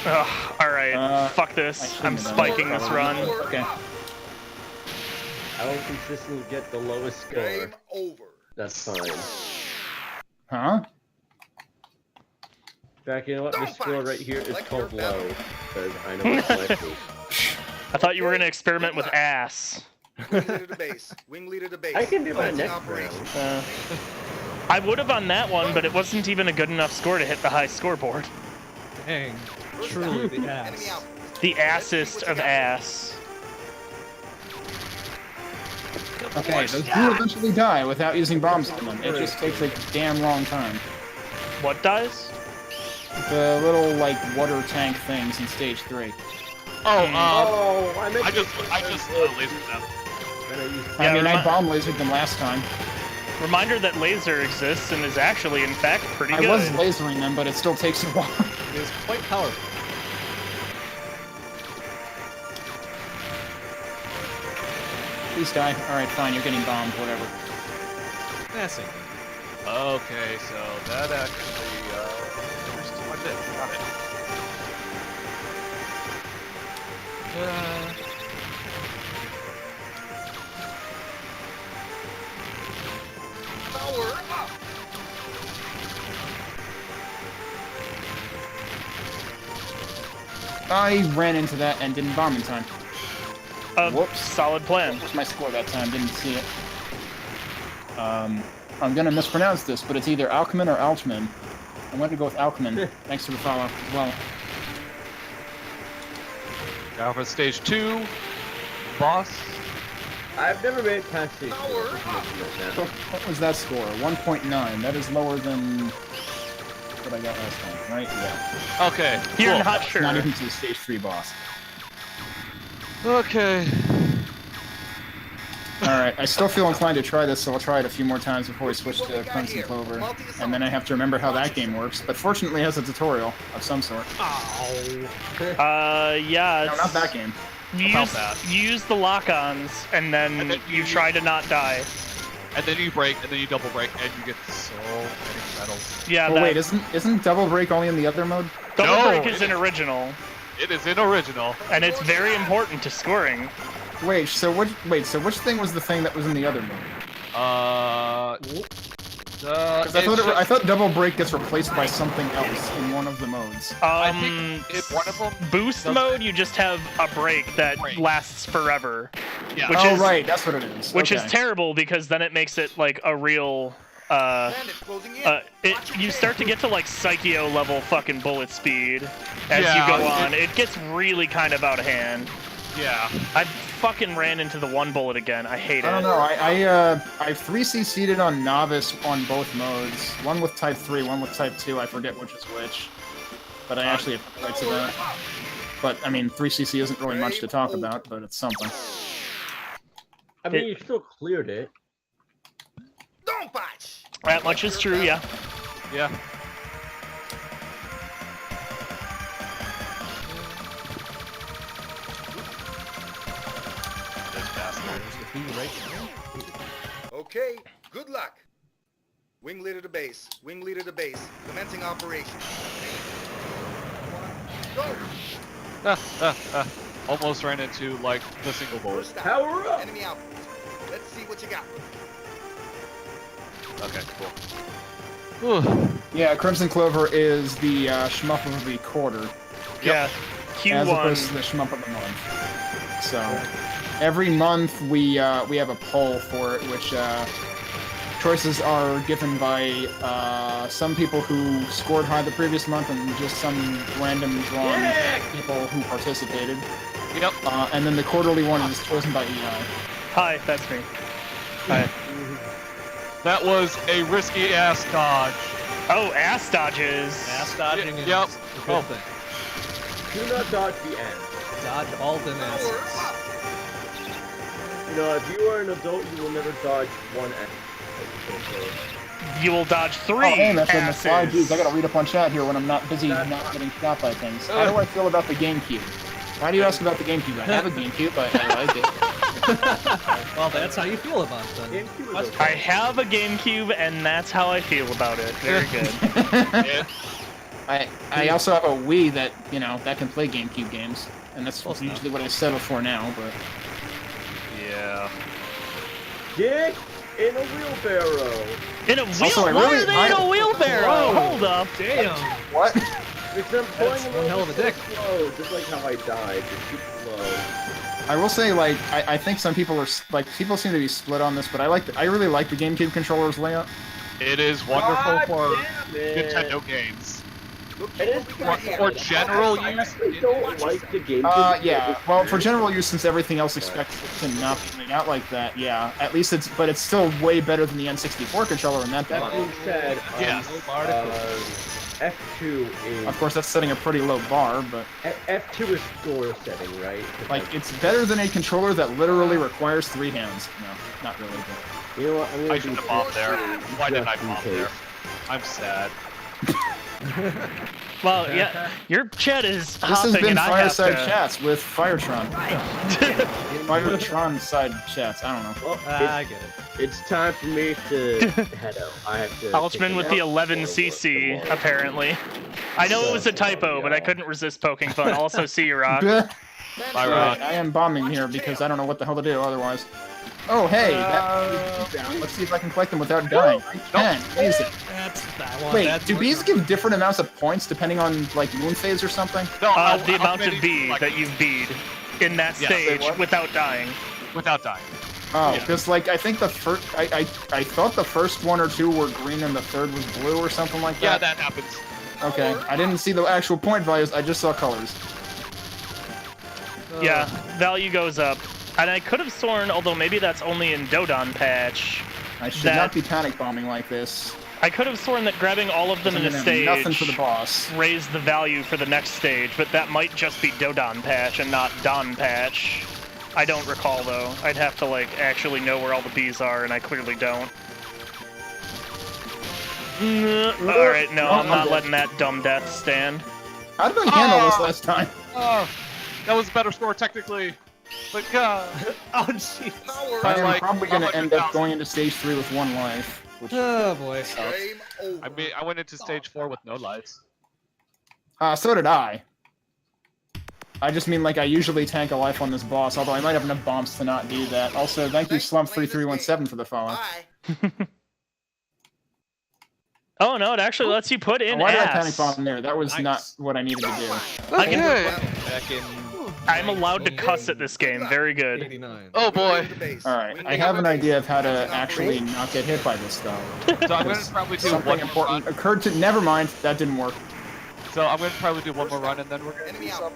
Ugh, alright. Fuck this. I'm spiking this run. Okay. I will consistently get the lowest score. Game over. That's fine. Huh? In fact, you know what? This score right here is called low, because I know it's my fault. I thought you were gonna experiment with ass. Wing leader to base. Wing leader to base. I can do that Commencing next operation. round. I would have on that one, but it wasn't even a good enough score to hit the high scoreboard. Dang. Truly the Enemy ass. out. The assest of ass. Okay, those do eventually die without using bombs on them. It just takes a damn long time. What dies? The little, like, water tank things in stage 3. Oh, I meant I to just lasered them. Then I used Yeah, I mean, I remi- bomb lasered them last time. Reminder that laser exists and is actually, in fact, pretty I good. was lasering them, but it still takes a while. It is quite powerful. Please die. Alright, fine, you're getting bombed, whatever. Passing. Okay, so that actually, here's what I did. Got it. I ran into that and didn't bomb in time. Whoops. Solid plan. What was my score that time? Didn't see it. I'm gonna mispronounce this, but it's either Alchman or Alchman. I'm going to go with Alchman. Thanks for the follow as well. Now for stage 2, boss. I've never made it past stage 4. What was that score? 1.9. That is lower than what I got last time, right? Yeah. Okay. You're cool. not sure. Not even to the stage 3 boss. Okay. Alright, I still feel inclined to try this, so I'll try it a few more times before we switch to Crimson Clover. And then I have to remember how that game works, but fortunately it has a tutorial of some sort. Yeah. No, not that game. You use the lock-ons, and then you try to not die. And then you break, and then you double break, and you get so many medals. Yeah, Oh wait, isn't Double Break only in the other mode? Double Break is in original. It is in original. And it's very important to scoring. Wait, so which thing was the thing that was in the other mode? Because I thought Double Break gets replaced by something else in one of the modes. I think it's one of them. Boost mode, you just have a break that lasts forever. Yeah. Which oh, is, right, that's what it is. Which okay. is terrible because then it makes it like a real. You start to get to like Psycho level fucking bullet speed as you go on. It gets really kind of out of hand. Yeah. I fucking ran into the one bullet again. I hate it. I don't know. I 3CC'd it on Novice on both modes. One with Type 3, one with Type 2. I forget which is which. But I actually have rights of that. But, I mean, 3CC isn't really much to talk about, but it's something. I mean, you still cleared it. Donpachi! That much is true, yeah. Yeah. Okay, good luck. Wing leader to base. Wing leader to base. Commencing operation. Go! Almost ran into, like, the single bullet. First stop. Power up! Enemy outpost. Let's see what you got. Okay, cool. Yeah, Crimson Clover is the shmup of the quarter. Yeah. Q1. As opposed to the shmup of the month. So, every month we have a poll for it, which choices are given by some people who scored high the previous month and just some random drawn people who participated. Yep. And then the quarterly one is chosen by EI. Hi, that's me. Hi. That was a risky ass dodge. Oh, ass dodges. Ass dodging is Yep. a good thing. Do not dodge the end. Dodge all the asses. You know, if you are an adult, you will never dodge one end. You will dodge 3 Oh, hey, that's in the asses. slide. Jeez, I gotta read up on chat here when I'm not busy not getting shot by things. How do I feel about the GameCube? Why do you ask about the GameCube? I have a GameCube, I like it. Well, that's how you feel about it then. GameCube is I okay. have a GameCube, and that's how I feel about it. Very good. Yeah. I also have a Wii that, you know, that can play GameCube games. And that's Close usually what I settle for now, but... Yeah. Dick in a wheelbarrow. In a Also, I wheel? Why really- are they in a wheelbarrow? Whoa. Hold up. Damn. What? Because I'm pulling That's a one little hell of a bit dick. slow, just like how I died. Just too slow. I will say, like, I think some people are, like, people seem to be split on this, but I really like the GameCube controller's layout. It is wonderful God for damn it. Nintendo games. Look It is what we got here. For general I use. actually don't like the GameCube. Yeah, well, for general use, since everything else expects it to not be laid out like that, yeah. At least but it's still way better than the N64 controller in that That being said, Yes. F2 is... Of course, that's setting a pretty low bar, but, F2 is score setting, right? 'Cause like, it's better than a controller that literally requires 3 hands. No, not really, but... you know what? I'm gonna I do shouldn't have bombed there. Why did I just in bomb case. there? I'm sad. Well, yeah, your chat is This has hopping, been and I have Fireside to... Chats with Firetron. Firetron side chats, I don't know. Well, I get it. it's time for me to head out. I have to... Alchman with the 11cc, apparently. I know it was a typo, but I couldn't resist poking fun. Also, see you, Rock. Bye, Rock. I am bombing here because I don't know what the hell to do otherwise. Oh, hey, let's see if I can collect them without dying. I can. Amazing. That's that one. Wait, do bees give different amounts of points depending on, like, moon phase or something? No, The amount of bee that you've beed in that stage without dying. Without dying. Oh, because, like, I think the first... I thought the first one or two were green and the third was blue or something like that. Yeah, that happens. Okay, I didn't see the actual point values, I just saw colors. Yeah, value goes up. And I could have sworn, although maybe that's only in Donpachi, I should not be panic bombing like this. I could have sworn that grabbing all of them in a stage nothing for the boss. raised the value for the next stage, but that might just be Donpachi and not Donpachi. I don't recall, though. I'd have to, like, actually know where all the bees are, and I clearly don't. Alright, no, I'm not letting that dumb death stand. How did I handle this last time? Oh, that was a better score, technically. But God. Oh, jeez. I'm probably going to end up going into stage 3 with 1 life. Which Oh, boy. I mean, I went into stage 4 with no lives. So did I. I just mean, like, I usually tank a life on this boss, although I might have enough bombs to not do that. Also, thank you, Slump3317, for the follow. Oh, no, it actually lets you put in Why did I ass. panic bomb there? That was not what I needed to do. I'm allowed to cuss at this game. Very good. 89. Oh boy. Alright, I have an idea of how to actually not get hit by this stuff. So I'm gonna probably do Something one important more run. occurred to... Never mind, that didn't work. So I'm gonna probably do one more run and then we're gonna do some,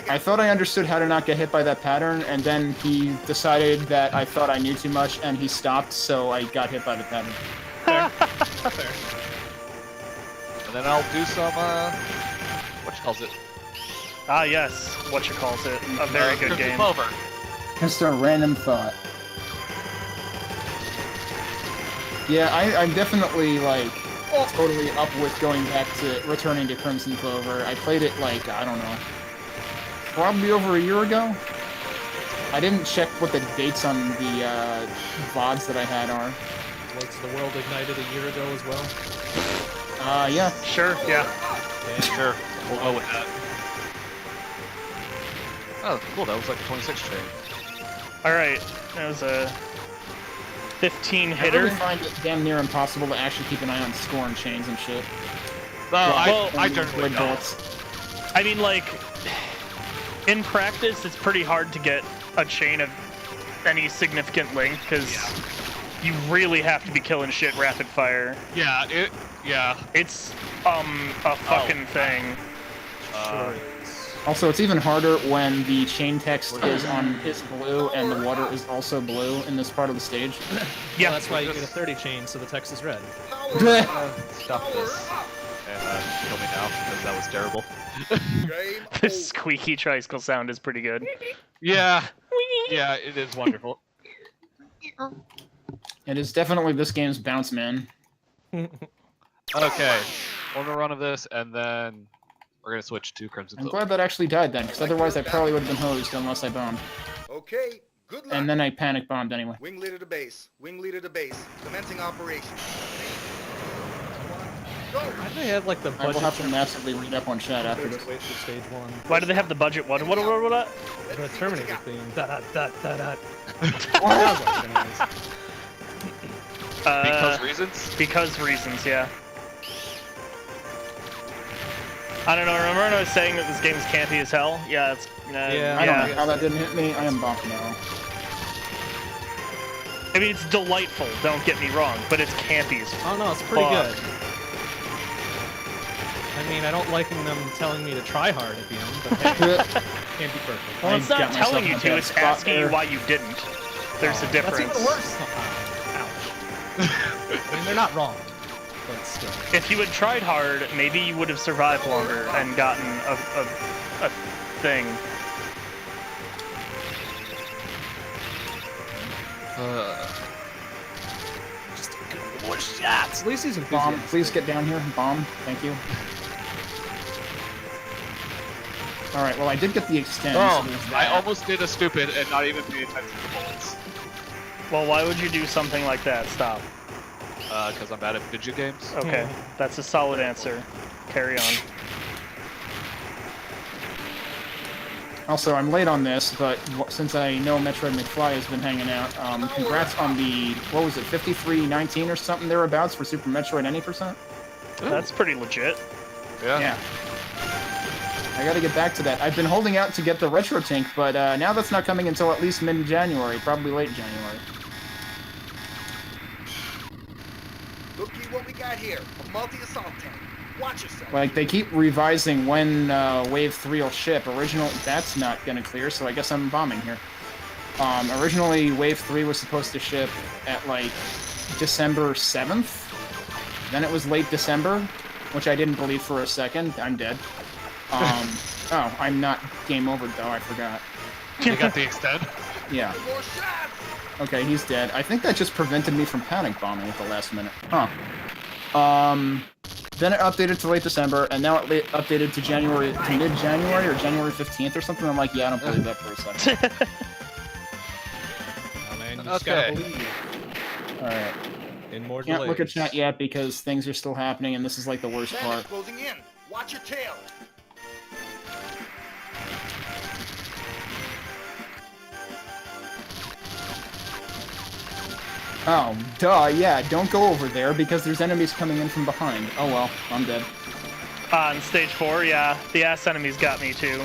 I thought I understood how to not get hit by that pattern, and then he decided that I thought I knew too much, and he stopped, so I got hit by the pattern. Fair. And then I'll do some, what you calls it? Ah, yes. Whatchamacallit. A very good Crimzon game. Clover. Just a random thought. Yeah, I'm definitely, like, totally up with going back to returning to Crimzon Clover. I played it, like, I don't know, probably over a year ago? I didn't check what the dates on the VODs that I had are. Was the world ignited a year ago as well? Yeah. Sure, yeah. Sure, we'll go with that. Oh, cool, that was like a 26 chain. Alright, that was a 15 I hitter. really find it damn near impossible to actually keep an eye on score and chains and shit. I generally Red don't. bullets. I mean, like, in practice, it's pretty hard to get a chain of any significant length, because you really have to be killing shit rapid fire. Yeah, It's, a fucking thing. Also, it's even harder when the chain text is blue and the water is also blue in this part of the stage. Yeah, Well, that's why you get a 30 chain, so the text is red. Stop this. And kill me now, because that was terrible. the squeaky tricycle sound is pretty good. Yeah, yeah, it is wonderful. It is definitely this game's bounce, man. Okay, one more run of this, and then we're gonna switch to Crimzon I'm Clover. glad that actually died then, because otherwise I probably would have been hosed unless I bombed. Okay, good luck. And then I panic bombed anyway. Wing leader to base. Wing leader to base. Commencing operation. Go. Why do they have like the I will budget have to massively read up on chat after this. wait for stage 1? Why do they have the budget? What? The Terminator theme. Da-da-da-da-da. Because reasons? Because reasons, yeah. I don't know, remember when I was saying that this game's campy as hell? Yeah, it's... Yeah. I don't know how that didn't hit me. I am bonked now. I mean, it's delightful, don't get me wrong, but it's campy as Oh no, it's pretty fuck. good. I mean, I don't like them telling me to try hard at the end, but hey, can't be perfect. Well, it's I not got myself telling you in a to, bad it's spot asking you there. why you didn't. There's a difference. That's even worse. Ouch. I mean, they're not wrong, but still. If you had tried hard, maybe you would have survived longer and gotten a thing. Just good more shots. At least he's Bomb, enthusiastic. please get down here. Bomb, thank you. Alright, well I did get the extend, so there's I that. almost did a stupid and not even pay attention to the bullets. Well, why would you do something like that? Stop. Because I'm bad at video games. Okay, that's a solid answer. Carry on. Also, I'm late on this, but since I know Metroid McFly has been hanging out, congrats on the, what was it, 5319 or something thereabouts for Super Metroid Any %? That's pretty legit. Yeah. I gotta get back to that. I've been holding out to get the Retro Tank, but now that's not coming until at least mid-January, probably late January. Looky what we got here. A multi-assault tank. Watch yourself. Like, they keep revising when Wave 3 will ship. That's not gonna clear, so I guess I'm bombing here. Originally, Wave 3 was supposed to ship at, like, December 7th. Then it was late December, which I didn't believe for a second. I'm dead. Oh, I'm not game over, though. I forgot. You got the extend? Yeah. More shots. Okay, he's dead. I think that just prevented me from panic bombing at the last minute. Huh. Then it updated to late December, and now it updated to mid-January or January 15th or something. I'm like, yeah, I don't believe that for a second. Oh, man, you just gotta Okay. believe. Alright. In more Can't look at delays. chat yet because things are still happening, and this is like the worst Bandits part. closing in. Watch your tail. Oh, duh, yeah, don't go over there because there's enemies coming in from behind. Oh well, I'm dead. On stage 4, yeah, the ass enemies got me too.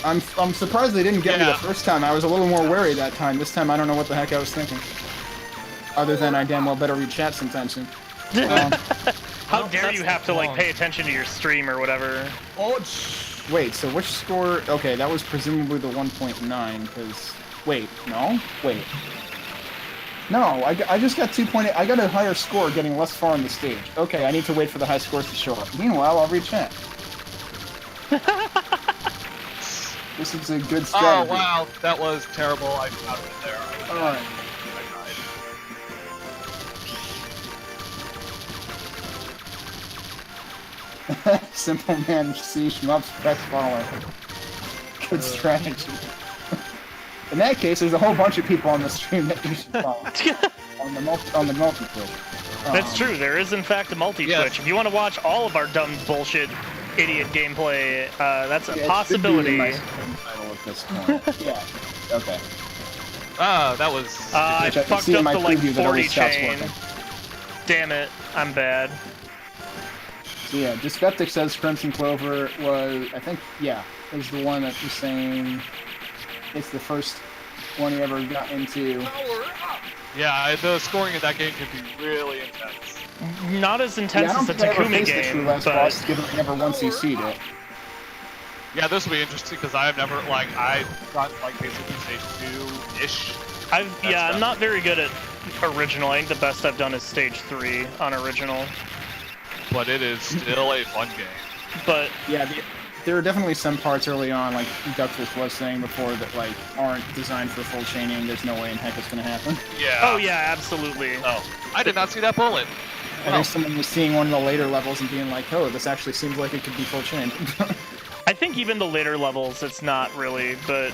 I'm surprised they didn't get me the first time. I was a little more wary that time. This time I don't know what the heck I was thinking. Other than I damn well better read chat sometime soon. How dare you have to like pay attention to your stream or whatever? Wait, so which score? Okay, that was presumably the 1.9, because... Wait, no? Wait. No, I just got 2.8. I got a higher score getting less far on the stage. Okay, I need to wait for the high scores to show up. Meanwhile, I'll read chat. This is a good strategy. Oh, wow. That was terrible. I got it there. Alright. Simple man, see Shmups, press follow. Good strategy. In that case, there's a whole bunch of people on the stream that you should follow. on the multi-Twitch. That's true, there is in fact a multi-Twitch. If you want to watch all of our dumb bullshit idiot gameplay, that's a possibility. It should be in my title at this point. Yeah, okay. Ah, that was... I Which I can fucked see in up my the like preview that 40 always stops chain. working. Damn it, I'm bad. So yeah, Dyspeptic says Crimson Clover was, I think, yeah, is the one that was saying it's the first one he ever got into. Power up. Yeah, the scoring in that game can be really intense. Not as intense Yeah, I as don't the think I ever Takumi faced the true game, last boss, but given I never once CC'd it. Yeah, this will be interesting because I've never, like, I got, like, basically stage 2-ish. I'm not very good at original. I think the best I've done is stage 3 on original. But it is still a fun game. But Yeah, there are definitely some parts early on, like Duckfish was saying before, that like aren't designed for full chaining. There's no way in heck it's gonna happen. Yeah. oh yeah, absolutely. Oh, I did not see that bullet. I think someone was seeing one of the later levels and being like, "Oh, this actually seems like it could be full chain." I think even the later levels, it's not really, but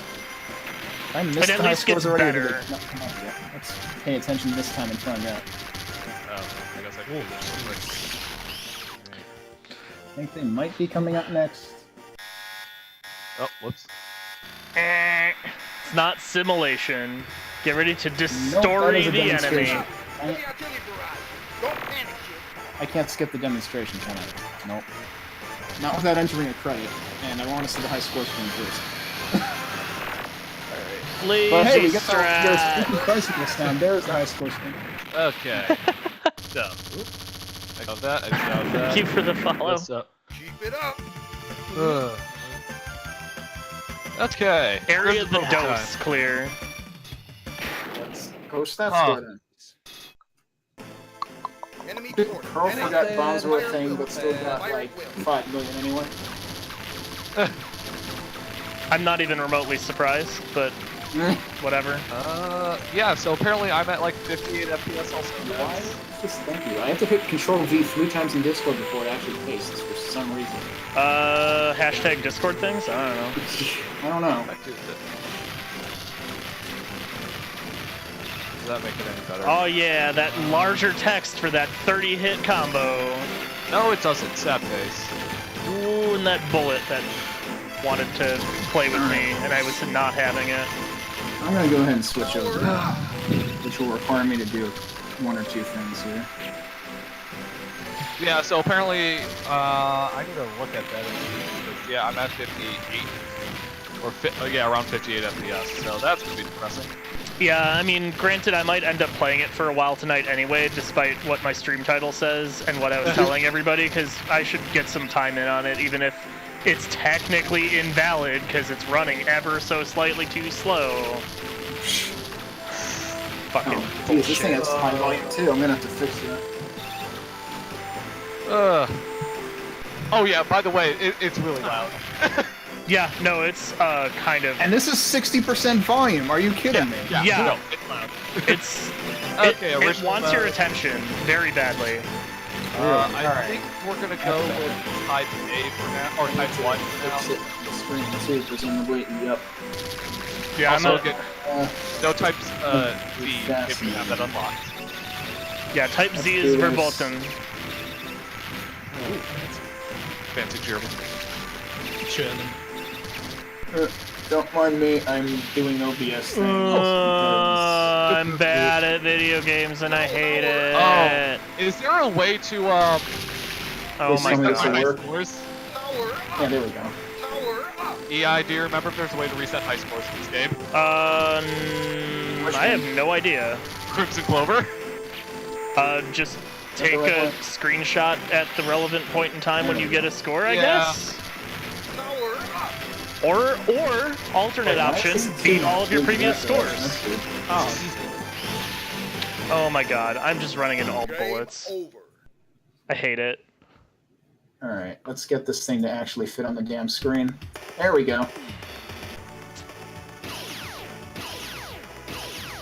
I missed It the at high least scores gets already. better. Not come up yet. Let's pay attention this time and find out. Oh, I guess I can do this. I think they might be coming up next. Oh, whoops. it's not simulation. Get ready to Nope, that destroy is a the enemy. demonstration. Heavy artillery barrage. Don't panic, kid. I can't skip the demonstration tonight. Nope. Not without entering a credit, and I want to see the high scores from first. Please But hey, we got strat. the spooky bicycles down. There's the high scores from. Okay. So, I got that, I got that. Thank you for the follow. What's up? Keep it up. Okay. Area of the Crimson Clover dose clear. Let's post that Oh. stat. Enemy Pearl quarter. forgot bombs were a thing, but still got Fire like will. 5 million anyway. I'm not even remotely surprised, but whatever. Yeah, so apparently I'm at like 58 FPS also. Why? Just thank you. I have to hit Control V 3 times in Discord before it actually pastes for some reason. Hashtag Discord things? I don't know. I don't know. Does that make it any better? Oh yeah, that larger text for that 30-hit combo. No, it doesn't. Sad face. Ooh, and that bullet, that wanted to play with me, and I was not having it. I'm gonna go ahead and switch over, which will require me to do one or two things here. Yeah, so apparently, I need to look at that. Because, yeah, I'm at 58. Yeah, around 58 FPS, so that's gonna be depressing. Yeah, I mean, granted, I might end up playing it for a while tonight anyway, despite what my stream title says and what I was telling everybody, because I should get some time in on it, even if it's technically invalid, because it's running ever so slightly too slow. Fucking Geez, this thing has high volume too. I'm gonna have to fix that. Oh yeah, by the way, it's really loud. Yeah, no, it's kind of. And this is 60% volume. Are you kidding me? Yeah. No, it's loud. It's Okay, it wants your attention very badly. I think we're gonna go with type A for now, or type 1 for now. Fix it. The screen too, presumably. Yep. Yeah, Also, I'm get no type Z if you have that unlocked. yeah, type Z is verboten. Fancy German. German. Don't mind me, I'm doing OBS things. I'm bad at video games and I hate it. Oh, is there a way to Oh my something god. to high work. scores? Yeah, there we go. EI, do you remember if there's a way to reset high scores in this game? I have no idea. Crimzon Clover? Just take a screenshot at the relevant point in time when you get a score, I guess. Or alternate option, beat all of your previous scores. Oh my god, I'm just running into all bullets. I hate it. Alright, let's get this thing to actually fit on the damn screen. There we go.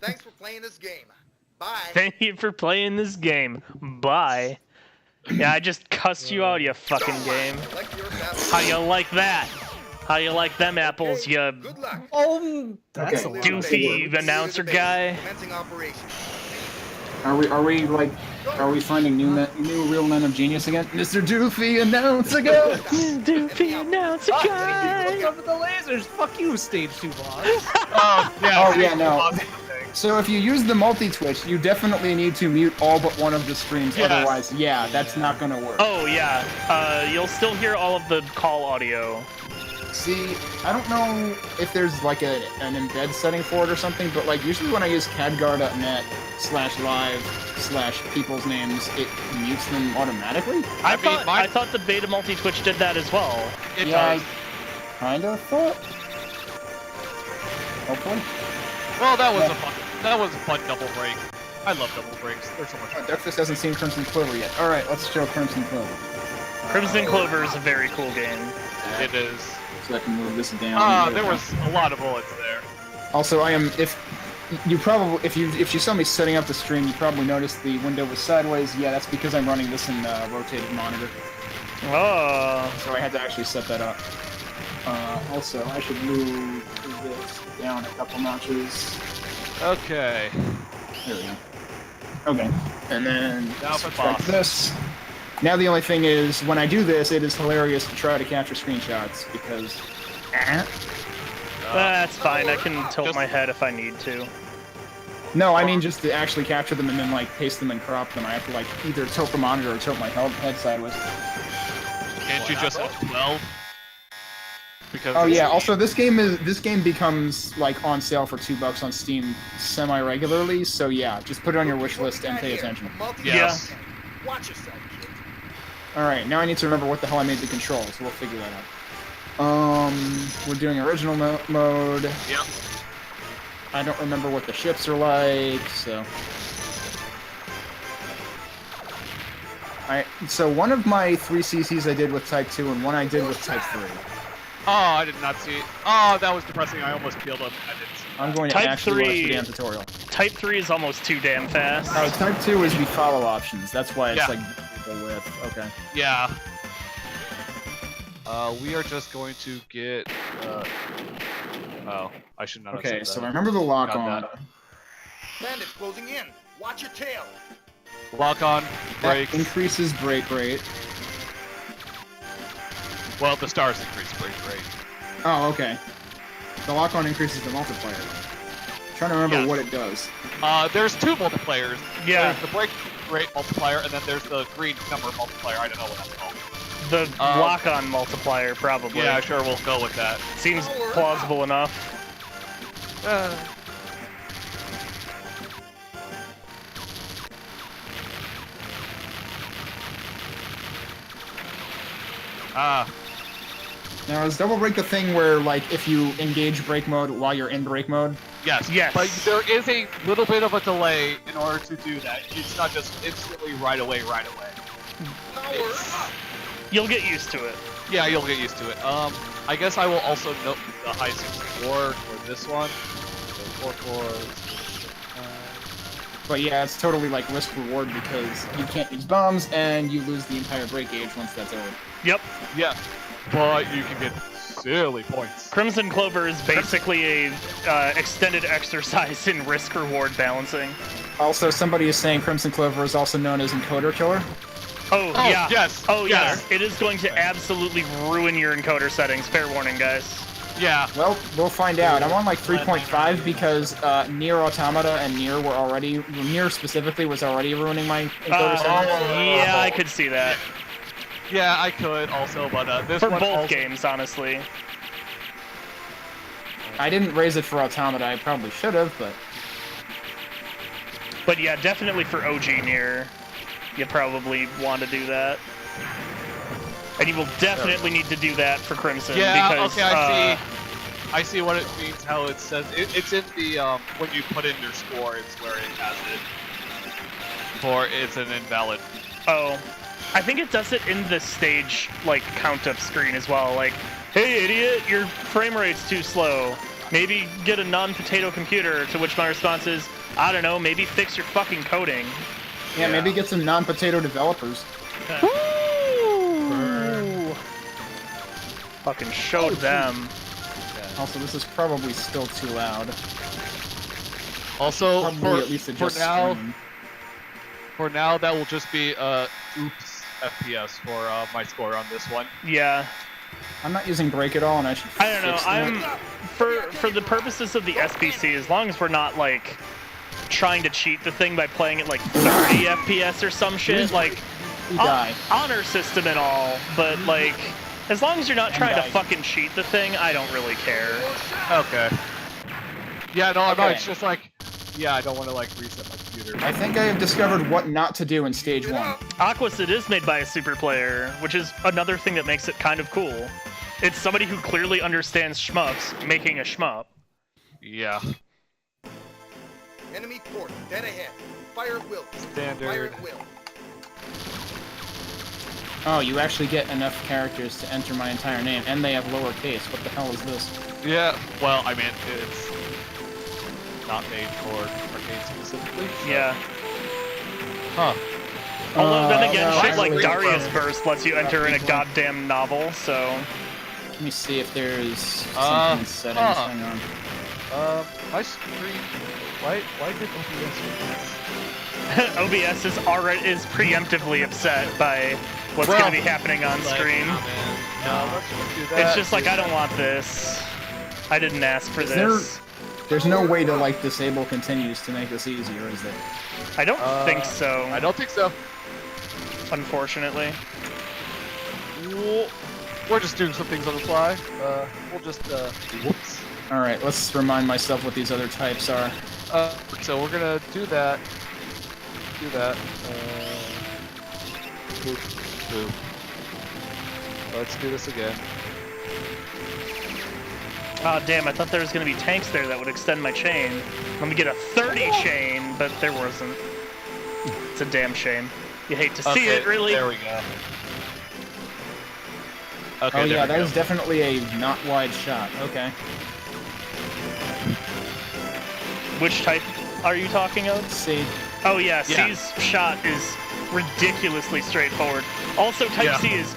Thanks for playing this game. Bye. Thank you for playing this game. Bye. Yeah, I just cussed you out, you fucking game. How you like that? How you like them apples, you Good luck. That's a Okay. lot. doofy announcer guy? Commencing operation. Are we finding new real men of genius again? Mr. Doofy, announce again! Doofy announcer guy! Over the lasers. Fuck you, stage 2 boss. Oh, yeah. Oh yeah, no. So if you use the multi-twitch, you definitely need to mute all but one of the streams, Yes. otherwise, yeah, that's not gonna work. Oh yeah, you'll still hear all of the call audio. See, I don't know if there's like an embed setting for it or something, but like usually when I use cadgar.net/live/people's names, it mutes them automatically. I thought the beta multi-twitch did that as well. It Yeah, does. I kinda thought. Hopefully. Well, that was a fun double break. I love double breaks. They're so much fun. Breakfast hasn't seen Crimzon Clover yet. Alright, let's show Crimzon Clover. Crimzon Clover is a very cool game. It is. So I can move this down. There was a lot of bullets there. Also, if you saw me setting up the stream, you probably noticed the window was sideways. Yeah, that's because I'm running this in rotated monitor. Oh. So I had to actually set that up. Also, I should move this down a couple notches. Okay. There we go. Okay, and then Now for switch back boss. to this. Now the only thing is, when I do this, it is hilarious to try to capture screenshots, because... That's fine, I can tilt my head if I need to. No, I mean just to actually capture them and then like paste them and crop them. I have to like either tilt the monitor or tilt my head sideways. Can't you just up 12? Because Oh yeah, also this game becomes like on sale for $2 on Steam semi-regularly, so yeah, just put it on your wish list and pay attention. Yes. Watch yourself, kid. Alright, now I need to remember what the hell I made the controls, we'll figure that out. We're doing original mode. Yep. I don't remember what the ships are like, so... So one of my 3 CCs I did with Type 2 and one I did with Type 3. Oh, I did not see it. Oh, that was depressing. I almost peeled up. I didn't see that. I'm going to Type actually watch 3 the damn tutorial. Type 3 is almost too damn fast. Oh, Type 2 is the follow options. That's why it's Yeah. like the width. Okay. Yeah. We are just going to get. Oh, I should not have Okay, said so that. remember the lock Got on. that. Bandits closing in. Watch your tail. Lock on, break. That increases break rate. Well, the stars increase break rate. Oh, okay. The lock-on increases the multiplier. Trying to remember Yes. what it does. There's two multipliers. Yeah. There's the break rate multiplier, and then there's the green number multiplier. I don't know what that's called. The lock-on multiplier, probably. Yeah, sure, we'll go with that. Seems plausible enough. Now, is double break the thing where, like, if you engage break mode while you're in break mode? Yes. Yes. But there is a little bit of a delay in order to do that. It's not just instantly right away. It's- You'll get used to it. yeah, you'll get used to it. I guess I will also note the high 64 for this one. So 4. But yeah, it's totally like risk reward because you can't use bombs and you lose the entire break gauge once that's over. Yep. Yeah, but you can get silly points. Crimzon Clover is basically a extended exercise in risk-reward balancing. Also, somebody is saying Crimzon Clover is also known as encoder killer. Oh, Oh, yeah. yes. Oh, yes. yeah. It is going to absolutely ruin your encoder settings. Fair warning, guys. Yeah. Well, we'll find out. I'm on like 3.5 because Nier Automata and Nier were already... Nier specifically was already ruining my encoder settings. Yeah, I could see that. Yeah, I could also, but this For one both also... games, honestly. I didn't raise it for Automata. I probably should have, but... But yeah, definitely for OG Nier, you probably want to do that. And you will definitely need to do that for Crimson. Yeah, because, okay, I see what it means, how it says. It's in the, when you put in your score, it's where it has it. For it's an invalid. Oh. I think it does it in the stage, like, count-up screen as well. Like, hey, idiot, your frame rate's too slow. Maybe get a non-potato computer, to which my response is, I don't know, maybe fix your fucking coding. Yeah, maybe get some non-potato developers. Woo! Fucking showed them. Also, this is probably still too loud. Also, Probably at least adjust screen. for now, that will just be, oops, FPS for, my score on this one. Yeah. I'm not using break at all, and I should I don't know, fix that. for the purposes of the SBC, as long as we're not, like, trying to cheat the thing by playing it, like, 30 FPS or some shit, like, You die. honor system and all, but, like, as long as you're not trying to die. fucking cheat the thing, I don't really care. Okay. Yeah, no, Okay. it's just like, yeah, I don't want to, like, reset my computer. I think I have discovered what not to do in stage 1. Aquacid is made by a super player, which is another thing that makes it kind of cool. It's somebody who clearly understands shmups making a shmup. Yeah. Enemy fort, dead ahead. Fire at will. Standard. Fire at will. Oh, you actually get enough characters to enter my entire name, and they have lowercase. What the hell is this? Yeah, well, I mean, it's not made for arcade specifically. So. Yeah. Huh. Although then again, no, shit like actually- Darius Burst lets you enter in a goddamn novel, so... Let me see if there's something in settings. Hang on. My screen. Why did OBS do this? OBS is preemptively upset by what's going to be happening on screen. No, let's just do that. It's just like, I don't want this. I didn't ask for Is this. There's no way to, like, disable continues to make this easier, is there? I don't think so, I don't think so. unfortunately. We're just doing some things on the fly. We'll just, whoops. Alright, let's remind myself what these other types are. So we're gonna do that. Do that. Boop, boop. Let's do this again. Oh damn, I thought there was going to be tanks there that would extend my chain. Let me get a 30 chain, but there wasn't. It's a damn shame. You hate to see it, really. There we go. Okay, Oh yeah, there that we is definitely a not wide shot. Okay. Which type are you talking of? See. Oh yeah, Yeah. C's shot is ridiculously straightforward. Also, Type Yeah. C is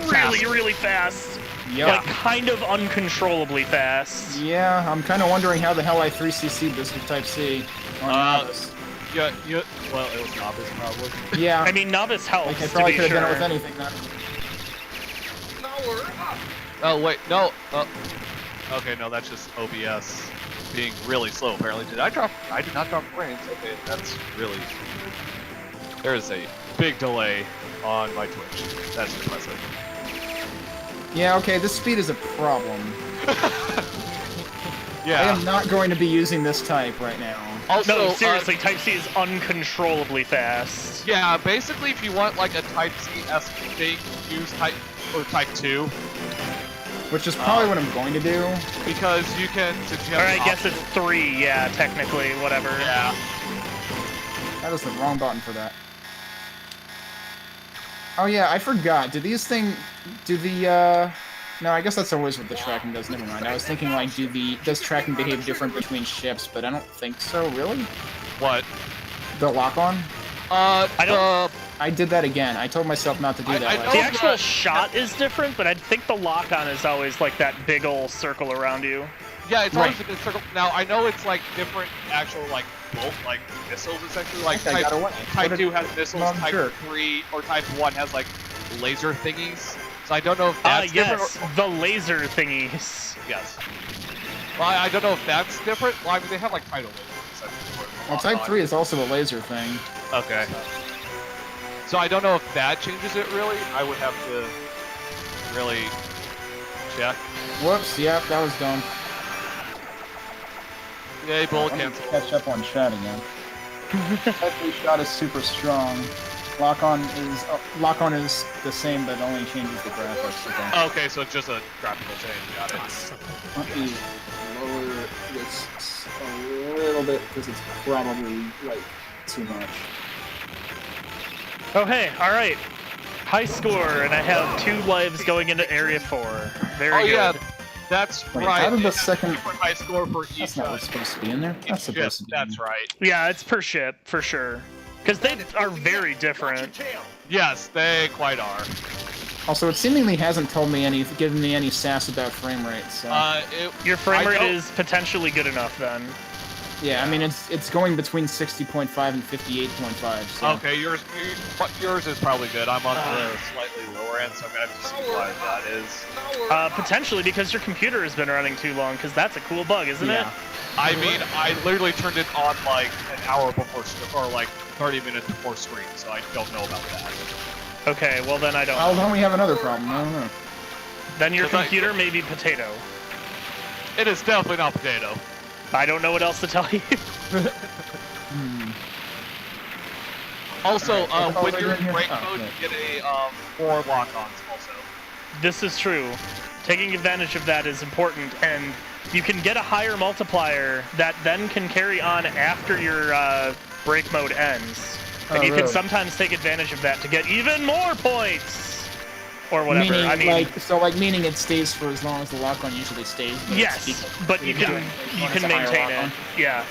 really, really fast. Yep. Like, kind of uncontrollably fast. Yeah, I'm kind of wondering how the hell I 3CC this with Type C. Or novice. Yeah, well, it was novice probably. Yeah. I mean, novice helps, like, I to probably be could have sure. done it with anything then. Power up. Oh wait, no. Okay, no, that's just OBS being really slow. Apparently, I did not drop frames. Okay, that's really. There is a big delay on my Twitch. That's depressing. Yeah, okay, this speed is a problem. Yeah. I am not going to be using this type right now. Also, No, seriously, Type C is uncontrollably fast. Yeah, basically, if you want like a Type C-esque thing, use Type 2. Which is probably what I'm going to do. Because you can. Since you Or have I guess it's 3, yeah, technically, whatever. Yeah. That was the wrong button for that. Oh yeah, I forgot. Do the no, I guess that's always what the tracking does. Never mind. I was thinking like, does tracking behave different between ships? But I don't think so. Really? What? The lock-on? I did that again. I told myself not to do that. The actual shot is different, but I think the lock-on is always like that big ol' circle around you. Yeah, it's always a good circle. Now I know it's like different actual like bolt like missiles essentially. Like Type 2 has missiles. Type 3 or Type 1 has like laser thingies. So I don't know if that's different. Yes, the laser thingies. Yes. Well, I don't know if that's different. Well, I mean, they have like tidal lasers. Well, Type 3 is also a laser thing. Okay. So I don't know if that changes it really. I would have to really check. Whoops, yep, that was dumb. Yay, bullet I need to cancel. catch up on chat again. Type 3 shot is super strong. Lock-on is the same, but only changes the graphics. Okay, so it's just a graphical change. Got it. Let me lower this a little bit because it's probably like too much. Oh hey, alright. High score, and I have 2 lives going into Area 4. Very good. Yeah, that's Wait, right. How did the second... high score for each That's not what's supposed to be in there. That's supposed to be That's right. Yeah, it's per ship, for sure. Because they are very different. Yes, they quite are. Also, it seemingly hasn't given me any sass about frame rate, so... Your frame rate is potentially good enough, then. Yeah, I mean, it's going between 60.5 and 58.5, so... Okay, yours is probably good. I'm on the slightly lower end, so I'm gonna have to see why that is. Potentially because your computer has been running too long, because that's a cool bug, isn't it? I mean, I literally turned it on like an hour before, or like 30 minutes before stream, so I don't know about that. Okay, well then I don't Oh, know. then we have another problem. I don't know. Then your computer may be potato. It is definitely not potato. I don't know what else to tell you. Also, when right you're in here. break Oh, mode, right. you get a 4 lock-ons also. This is true. Taking advantage of that is important, and you can get a higher multiplier that then can carry on after your break mode ends. And you can sometimes take advantage of that to get even more points! Or whatever. Meaning it stays for as long as the lock-on usually stays. Yes, but you can maintain it. Yeah.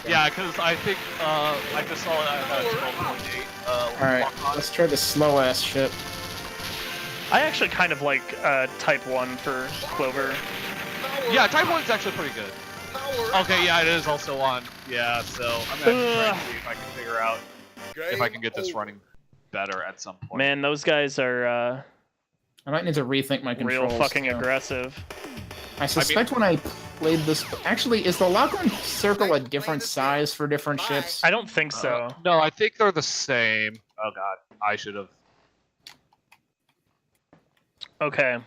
Yeah, because I think I just saw it at 12.8. Alright, let's try the slow-ass ship. I actually kind of like Type 1 for Clover. Yeah, Type 1 is actually pretty good. Okay, yeah, it is also on. Yeah, so I'm gonna try and see if I can figure out if I can get this running better at some point. Man, those guys are I might need to rethink my controls. real fucking too. aggressive. I suspect when I played this... Actually, is the lock-on circle a different size for different ships? I don't think so. No, I think they're the same. Oh god, I should have. Okay.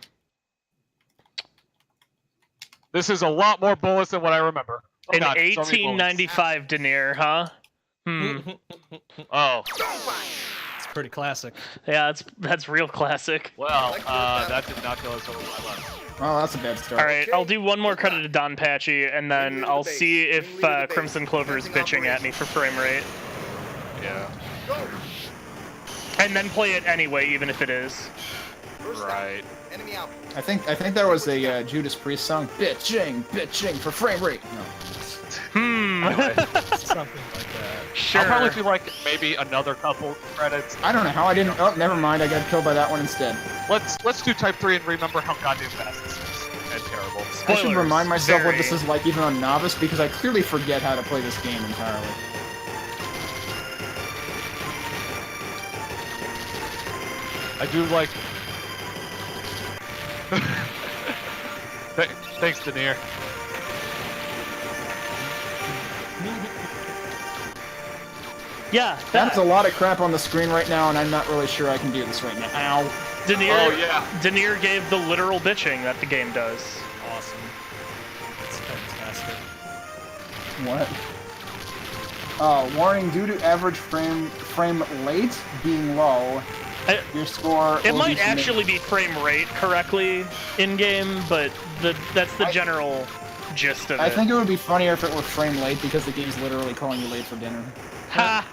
This is a lot more bullets than what I remember. Oh, In god, so many bullets. 1895 denier, huh? Oh. It's pretty classic. Yeah, that's real classic. Well, that did not go as well as I left. Oh, that's a bad start. Alright, I'll do one more credit to Donpachi, and then I'll see if Crimson Clover is bitching at me for frame rate. Yeah. And then play it anyway, even if it is. Right. Enemy out. I think that was a Judas Priest song. Bitching for frame rate. No. Something like that. Sure. I'll probably do like maybe another couple credits. I don't know how I didn't... Oh, never mind. I got killed by that one instead. Let's do Type 3 and remember how goddamn fast this is. And terrible. I should remind myself what very. this is like even on Novice, because I clearly forget how to play this game entirely. I do like... Thanks, Denier. Yeah, That's a lot of crap on the screen right now, and I'm not really sure I can do this right now. Ow. Denier, Oh, yeah. Denier gave the literal bitching that the game does. Awesome. It's fantastic. What? Warning, due to average frame rate being low, your score It will might be actually be frame rate correctly in-game, but that's the general gist of it. I think it would be funnier if it were frame late, because the game's literally calling you late for dinner. Ha!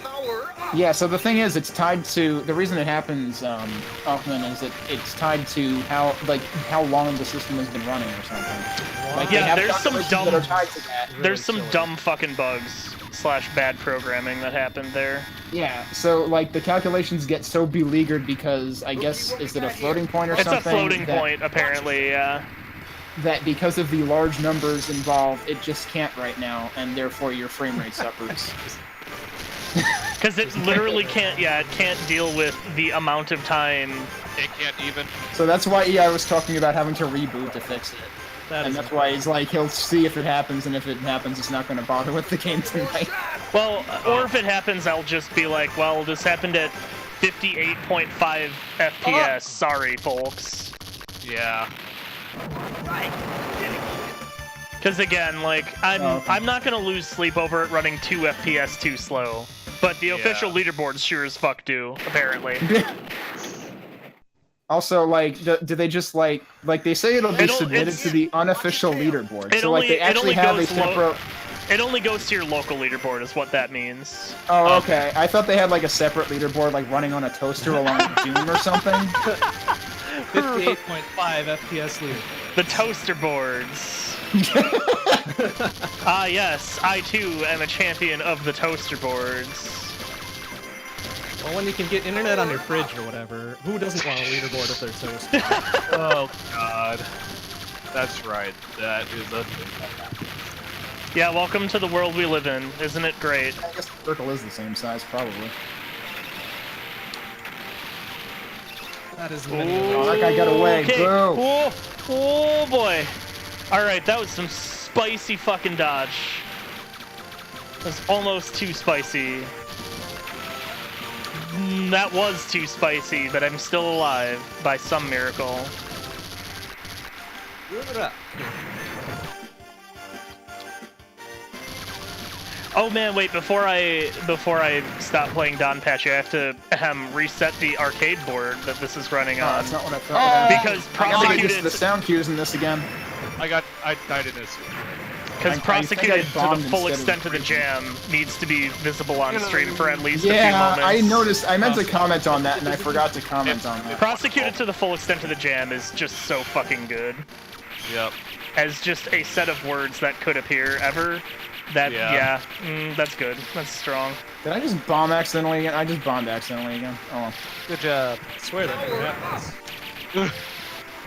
Power up! Yeah, so the thing is, it's tied to the reason it happens often is that it's tied to how long the system has been running or something. Like, they Yeah, have there's some calculations dumb that are tied to that. there's some silly. dumb fucking bugs / bad programming that happened there. Yeah, so like the calculations get so beleaguered because I guess is it a floating point or It's something? a floating that, point, apparently. Yeah. That because of the large numbers involved, it just can't right now, and therefore your frame rate suffers. Because it literally can't. Yeah, it can't deal with the amount of time. It can't even. So that's why EI was talking about having to reboot to fix it. That And is that's why he's like, he'll see if it happens, and if it happens, he's not going to bother with the game tonight. Well, or if it happens, I'll just be like, well, this happened at 58.5 FPS. Sorry, folks. Yeah. Because again, like, I'm okay. I'm not gonna lose sleep over it running 2 FPS too slow. But the official leaderboards sure as fuck do, apparently. Also, like, do they just like they say it'll be submitted to the unofficial leaderboard? So like they actually have a separate. It only goes to your local leaderboard, is what that means. Oh, okay. I thought they had like a separate leaderboard, like running on a toaster along with Doom or something. 58.5 FPS leader. The toaster boards. Ah, yes, I too am a champion of the toaster boards. Well, when you can get internet on your fridge or whatever, who doesn't want a leaderboard if they're toasted? Oh God. That's right. That is a thing. Yeah, welcome to the world we live in. Isn't it great? I guess the circle is the same size, probably. That is Oh, that guy got away. Okay. Boo. Oh boy. Alright, that was some spicy fucking dodge. That was almost too spicy. That was too spicy, but I'm still alive by some miracle. Oh man, wait, before I stop playing Donpachi, I have to reset the arcade board that this is running Oh, on. that's not what I thought. Because I gotta get used prosecuted to the sound cues in this again. I died in this. because I prosecuted think to I the bombed full instead extent of of the jam needs to be visible on stream for at least a few Yeah, moments. I noticed. I meant to comment on that, and I forgot to comment on that. Prosecuted to the full extent of the jam is just so fucking good. Yep. As just a set of words that could appear ever. Yeah. That's good. That's strong. Did I just bomb accidentally again? I just bombed accidentally again. Oh well. Good job. I swear that never happens.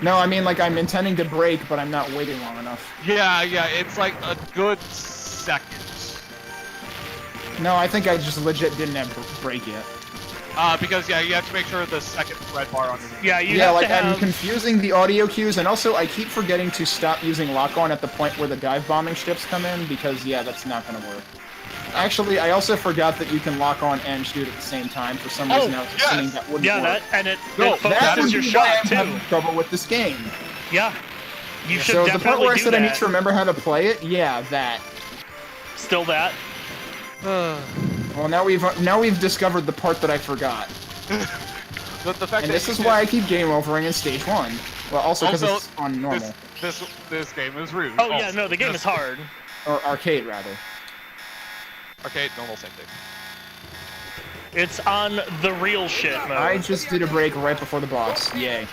No, I mean, like, I'm intending to break, but I'm not waiting long enough. Yeah, it's like a good second. No, I think I just legit didn't have break yet. Because you have to make sure the second red bar on your Yeah, you Yeah, have like, to have... I'm confusing the audio cues, and also I keep forgetting to stop using lock-on at the point where the dive bombing ships come in, because, yeah, that's not gonna work. Actually, I also forgot that you can lock on and shoot at the same time. For some reason, I was assuming that wouldn't Yeah, work. it No, that focuses would your be why shot I'm too. having trouble with this game. Yeah. You should So the definitely part where I do said that. I need to remember how to play it, yeah, that. Still that? Well, now we've discovered the part that I forgot. the fact And that this you is can- why I keep game overing in stage 1. Well, also because Also, it's on normal. This game is rude. Oh yeah, no, the game is hard. Or arcade, rather. Arcade, normal, same thing. It's on the real shit mode. I just did a break right before the boss. Yay.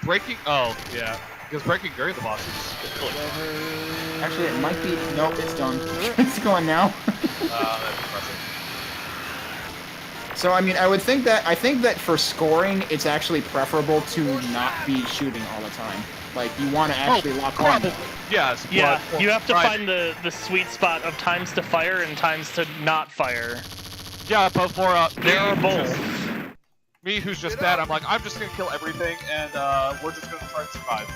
Breaking. Oh, yeah. Because breaking during the boss is really Actually, it might be... Nope, it's done. It's going now. that's impressive. So, I mean, I think that for scoring, it's actually preferable to not be shooting all the time. Like, you want to actually lock on. Probably. Yes. Yeah, but- you have to right. find the sweet spot of times to fire and times to not fire. Yeah, but for There are me, both. me who's just bad, I'm like, I'm just gonna kill everything, and we're just gonna try and survive.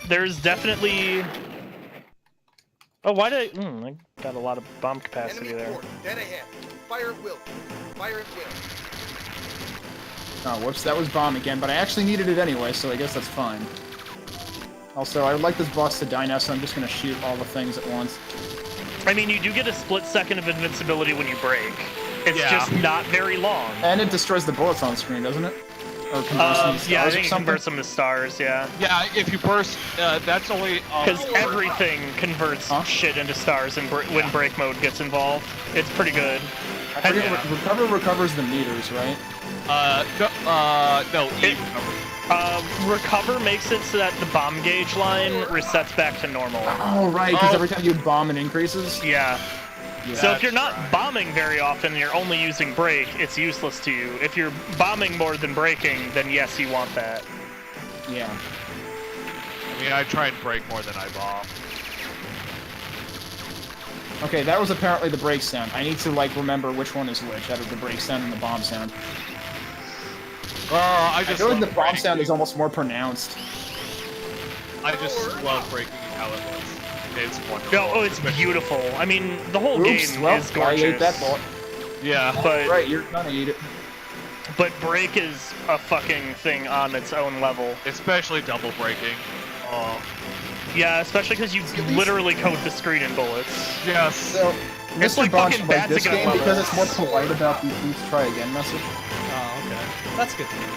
There's definitely. Oh, why did I got a lot of bomb capacity Enemy there. port, dead ahead. Fire at will. Fire at will. Oh, whoops, that was bomb again, but I actually needed it anyway, so I guess that's fine. Also, I would like this boss to die now, so I'm just gonna shoot all the things at once. I mean, you do get a split second of invincibility when you break. It's Yeah. just not very long. And it destroys the bullets on screen, doesn't it? Or converts them to Yeah, I stars or think it something? converts them to stars, yeah. Yeah, if you burst, that's only. Because everything converts shit into stars when break mode gets involved. It's pretty good. I forget what recover recovers the meters, right? No, E recovery. Recover makes it so that the bomb gauge line resets back to normal. Oh, right, because every time you bomb, it increases? Yeah. Yeah. So if you're not bombing very often and you're only using break, it's useless to you. If you're bombing more than breaking, then yes, you want that. Yeah. I mean, I try and break more than I bomb. Okay, that was apparently the break sound. I need to, like, remember which one is which out of the break sound and the bomb sound. I I just feel like love the bomb breaking. sound is almost more pronounced. I just love breaking how it looks. It's wonderful. Oh, it's beautiful. I mean, the whole Oops, game well, is gorgeous. I ate that bullet. Yeah. But Right, you're gonna eat it. but break is a fucking thing on its own level. Especially double breaking. Oh. Yeah, especially because you literally coat the screen in bullets. Yes. So, It's Mr. like Bonch fucking like this Batsigan game level. because it's more polite about the please try again message. Oh, okay. That's good to know.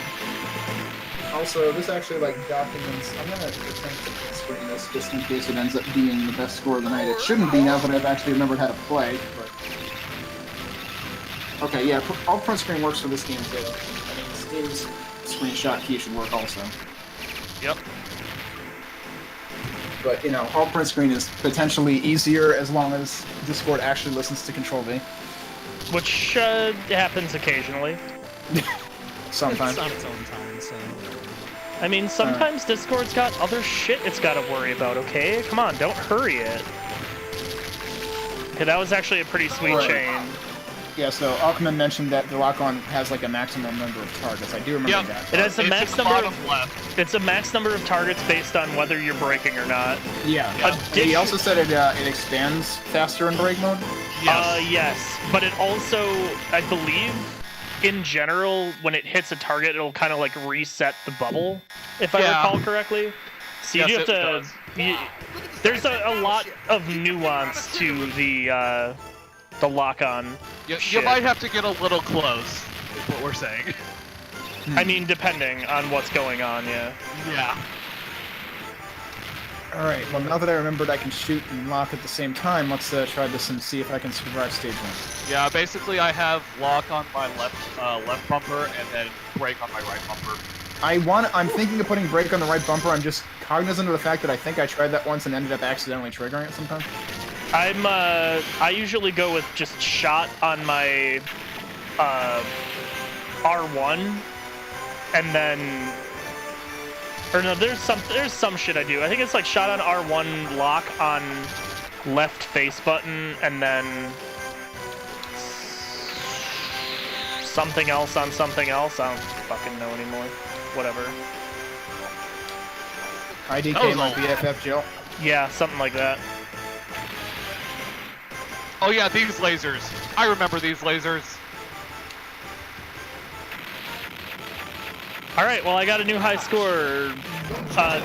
Also, this actually like documents. I'm gonna return to screen this just in case it ends up being the best score of the night. It shouldn't be now that I've actually remembered how to play. But okay, yeah, all print screen works for this game too. I mean, Steam's screenshot key should work also. Yep. But you know, all print screen is potentially easier as long as Discord actually listens to Control V. Which happens occasionally. Sometimes. It's on its own time, so. I mean, sometimes Discord's got other shit it's got to worry about, okay? Come on, don't hurry it. Okay, that was actually a pretty sweet Right. chain. Yeah, so Alkman mentioned that the lock-on has like a maximum number of targets. I do remember Yep. that. It has a It's max at the number bottom of left. it's a max number of targets based on whether you're breaking or not. Yeah. Addition- He also said it expands faster in break mode. Yes, but it also, I believe, in general, when it hits a target, it'll kind of like reset the bubble, if I Yeah. recall correctly. So you Yes, do have it to. does. There's a lot of nuance to the lock-on. You shit. might have to get a little close, is what we're saying. I mean, depending on what's going on, yeah. Yeah. Alright, well now that I remembered I can shoot and lock at the same time, let's try this and see if I can survive stage 1. Yeah, basically I have lock on my left bumper and then brake on my right bumper. I'm thinking of putting brake on the right bumper. I'm just cognizant of the fact that I think I tried that once and ended up accidentally triggering it sometime. I usually go with just shot on my R1, and then, or no, there's some shit I do. I think it's like shot on R1, lock on left face button, and then something else on something else. I don't fucking know anymore. Whatever. IDK my BFF Jill. Yeah, something like that. Oh yeah, these lasers. I remember these lasers. Alright, well I got a new high score,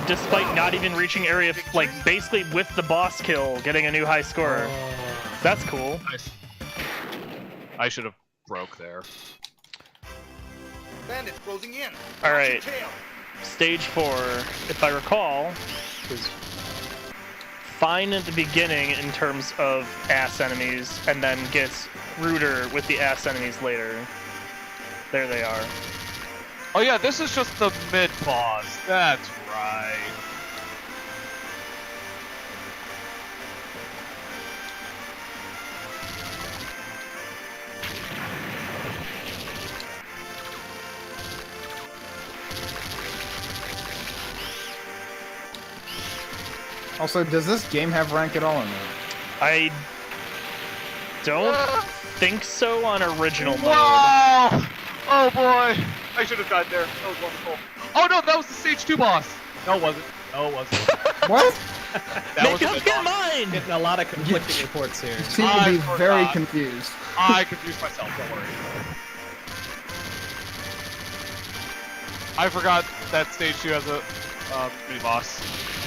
despite not even reaching area, like, basically with the boss kill, getting a new high score. That's cool. Nice. I should have broke there. Bandit closing in. Alright, Tail. stage 4, if I recall, was fine at the beginning in terms of ass enemies, and then gets ruder with the ass enemies later. There they are. Oh yeah, this is just the mid-boss. That's right. Also, does this game have rank at all or no? I don't think so on original mode. Wow! Oh boy! I should have died there. That was wonderful. Oh no, that was the stage 2 boss! No, it wasn't. No, it wasn't. What? That was Maybe a I'll good get boss. mine! Getting a lot of conflicting reports here. You seem to be very confused. I confused myself, don't worry. I forgot that stage 2 has a mini boss.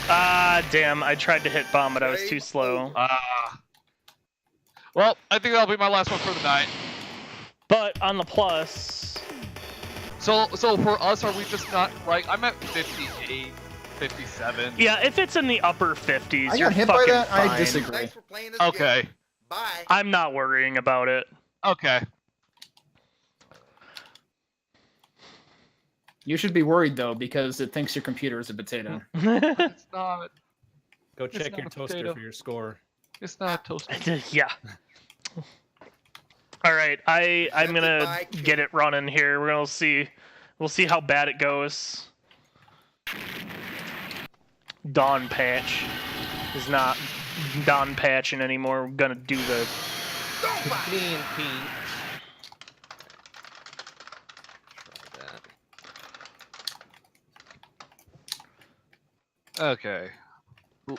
Ah, damn, I tried to hit bomb, but I was too slow. Well, I think that'll be my last one for the night. But on the plus... So for us, are we just not, like, I'm at 58, 57. Yeah, if it's in the upper 50s, I you're got hit by fucking that. fine. I disagree. Thanks for playing this Okay. game. Bye. I'm not worrying about it. Okay. You should be worried though, because it thinks your computer is a potato. It's not. Go It's check not your a toaster potato. for your score. It's not toasted. Yeah. All right, I'm Presented gonna by King. get it running here. We'll see how bad it goes. Dawn patch is not Dawn patching anymore. We're gonna do the Clean Pete. Try that. Okay. Ooh.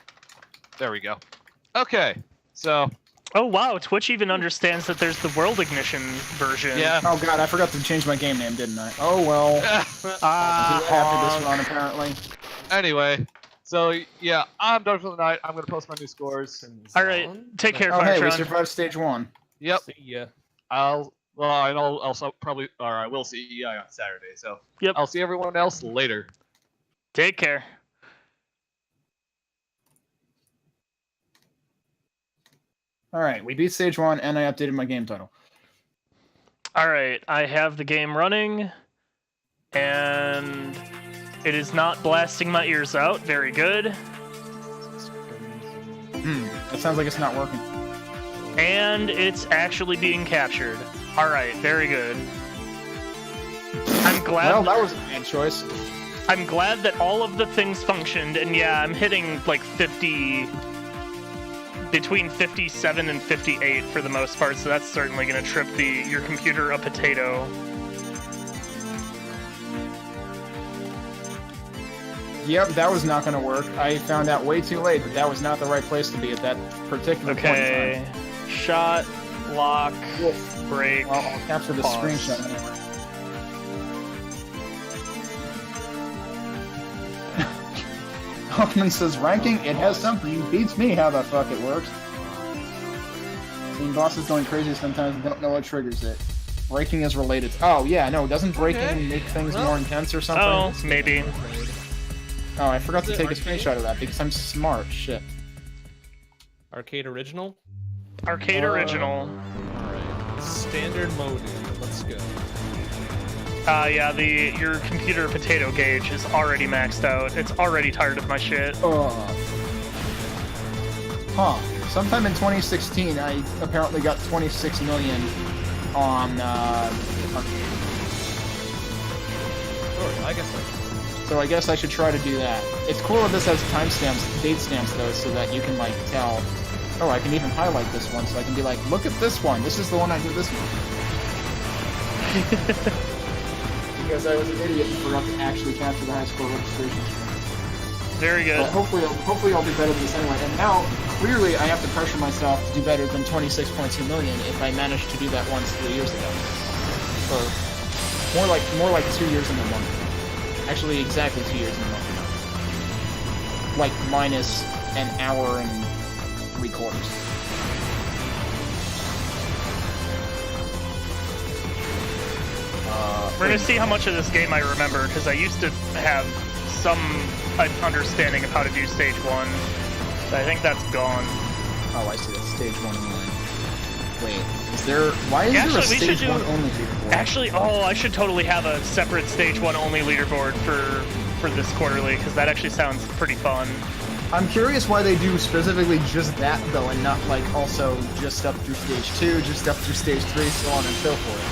There we go. Okay. So. Oh wow, Twitch even understands that there's the World Ignition version. Yeah. Oh god, I forgot to change my game name, didn't I? Oh well. After this run, apparently. Anyway. So yeah, I'm done for the night. I'm gonna post my new scores. All right, take care, Oh hey, we Firetron. survived stage 1. Yep. See ya. I'll also probably, or I will see EI on Saturday. So. Yep. I'll see everyone else later. Take care. Alright, we beat stage 1 and I updated my game title. All right, I have the game running, and it is not blasting my ears out. Very good. It sounds like it's not working. And it's actually being captured. All right, very good. I'm glad. Well, that was a bad choice. I'm glad that all of the things functioned, and yeah, I'm hitting like 50, between 57 and 58 for the most part. So that's certainly going to trip your computer a potato. Yep, that was not going to work. I found out way too late that that was not the right place to be at that particular point in Okay, shot, lock, time. break. Well, I'll capture the pause. screenshot anyway. Hoffman says, ranking, it has something. Beats me how the fuck it works. Seeing bosses going crazy sometimes and don't know what triggers it. Breaking is related. Oh, yeah, no, doesn't breaking make things more intense or something? Oh, maybe. Oh, I forgot to Is it take a arcade? screenshot of that because I'm smart. Shit. Arcade original? Arcade original. Alright. Standard mode. Let's go. Yeah, your computer potato gauge is already maxed out. It's already tired of my shit. Huh. Sometime in 2016, I apparently got 26 million on arcade. Sure, I guess so. So I guess I should try to do that. It's cool that this has timestamps, date stamps though, so that you can like tell. Oh, I can even highlight this one, so I can be like, look at this one. This is the one I did this one. Because I was an idiot and forgot to actually capture the high score registration. Very good. But hopefully I'll do better than this anyway. And now, clearly, I have to pressure myself to do better than 26.2 million if I managed to do that once 3 years ago. Or more like 2 years in a month. Actually, exactly 2 years in a month. Like minus an hour and 3/4. We're gonna see how much of this game I remember, because I used to have some understanding of how to do stage 1. So I think that's gone. Oh, I see. That's stage 1 only. Wait, is there? Why is there a Actually, we should stage 1 only leaderboard? Actually, I should totally have a separate stage 1 only leaderboard for this quarterly, because that actually sounds pretty fun. I'm curious why they do specifically just that though, and not like also just up through stage 2, just up through stage 3, so on and so forth.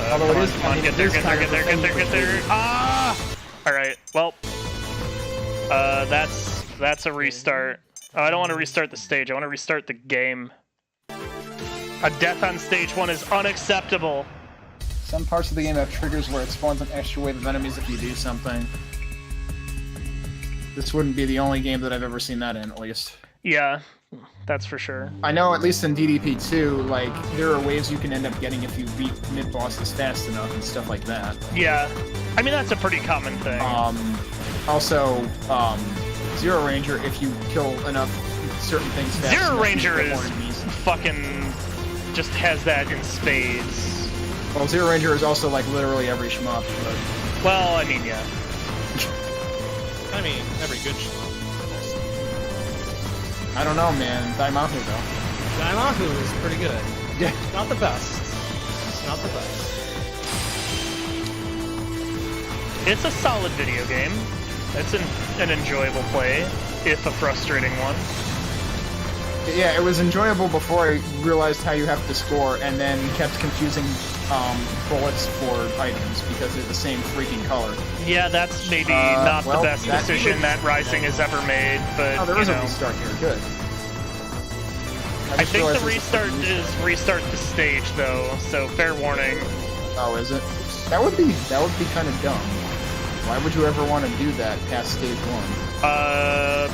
Although Come it on, is, come on, get there. Ah! Alright, well, that's a restart. Oh, I don't want to restart the stage, I want to restart the game. A death on stage 1 is unacceptable. Some parts of the game have triggers where it spawns an extra wave of enemies if you do something. This wouldn't be the only game that I've ever seen that in, at least. Yeah, that's for sure. I know, at least in DDP 2, like, there are waves you can end up getting if you beat mid-bosses fast enough and stuff like that. Yeah, I mean, that's a pretty common thing. Also, Zero Ranger, if you kill enough certain things fast Zero enough, Ranger you get is more enemies. fucking just has that in spades. Well, Zero Ranger is also, like, literally every shmup, but... Well, I mean, yeah. I mean, every good shmup. I don't know, man. Daimaku, though. Daimaku is pretty good. Yeah. Not the best. It's not the best. It's a solid video game. It's an enjoyable play, if a frustrating one. Yeah, it was enjoyable before I realized how you have to score, and then kept confusing bullets for items because they're the same freaking color. Yeah, that's maybe not well, the best that decision that Rising has ever made, but, Oh, there you is know. a restart here. Good. I just think realized the this restart is restart the stage, though, so fair warning. Oh, is it? That would be kind of dumb. Why would you ever want to do that past stage 1?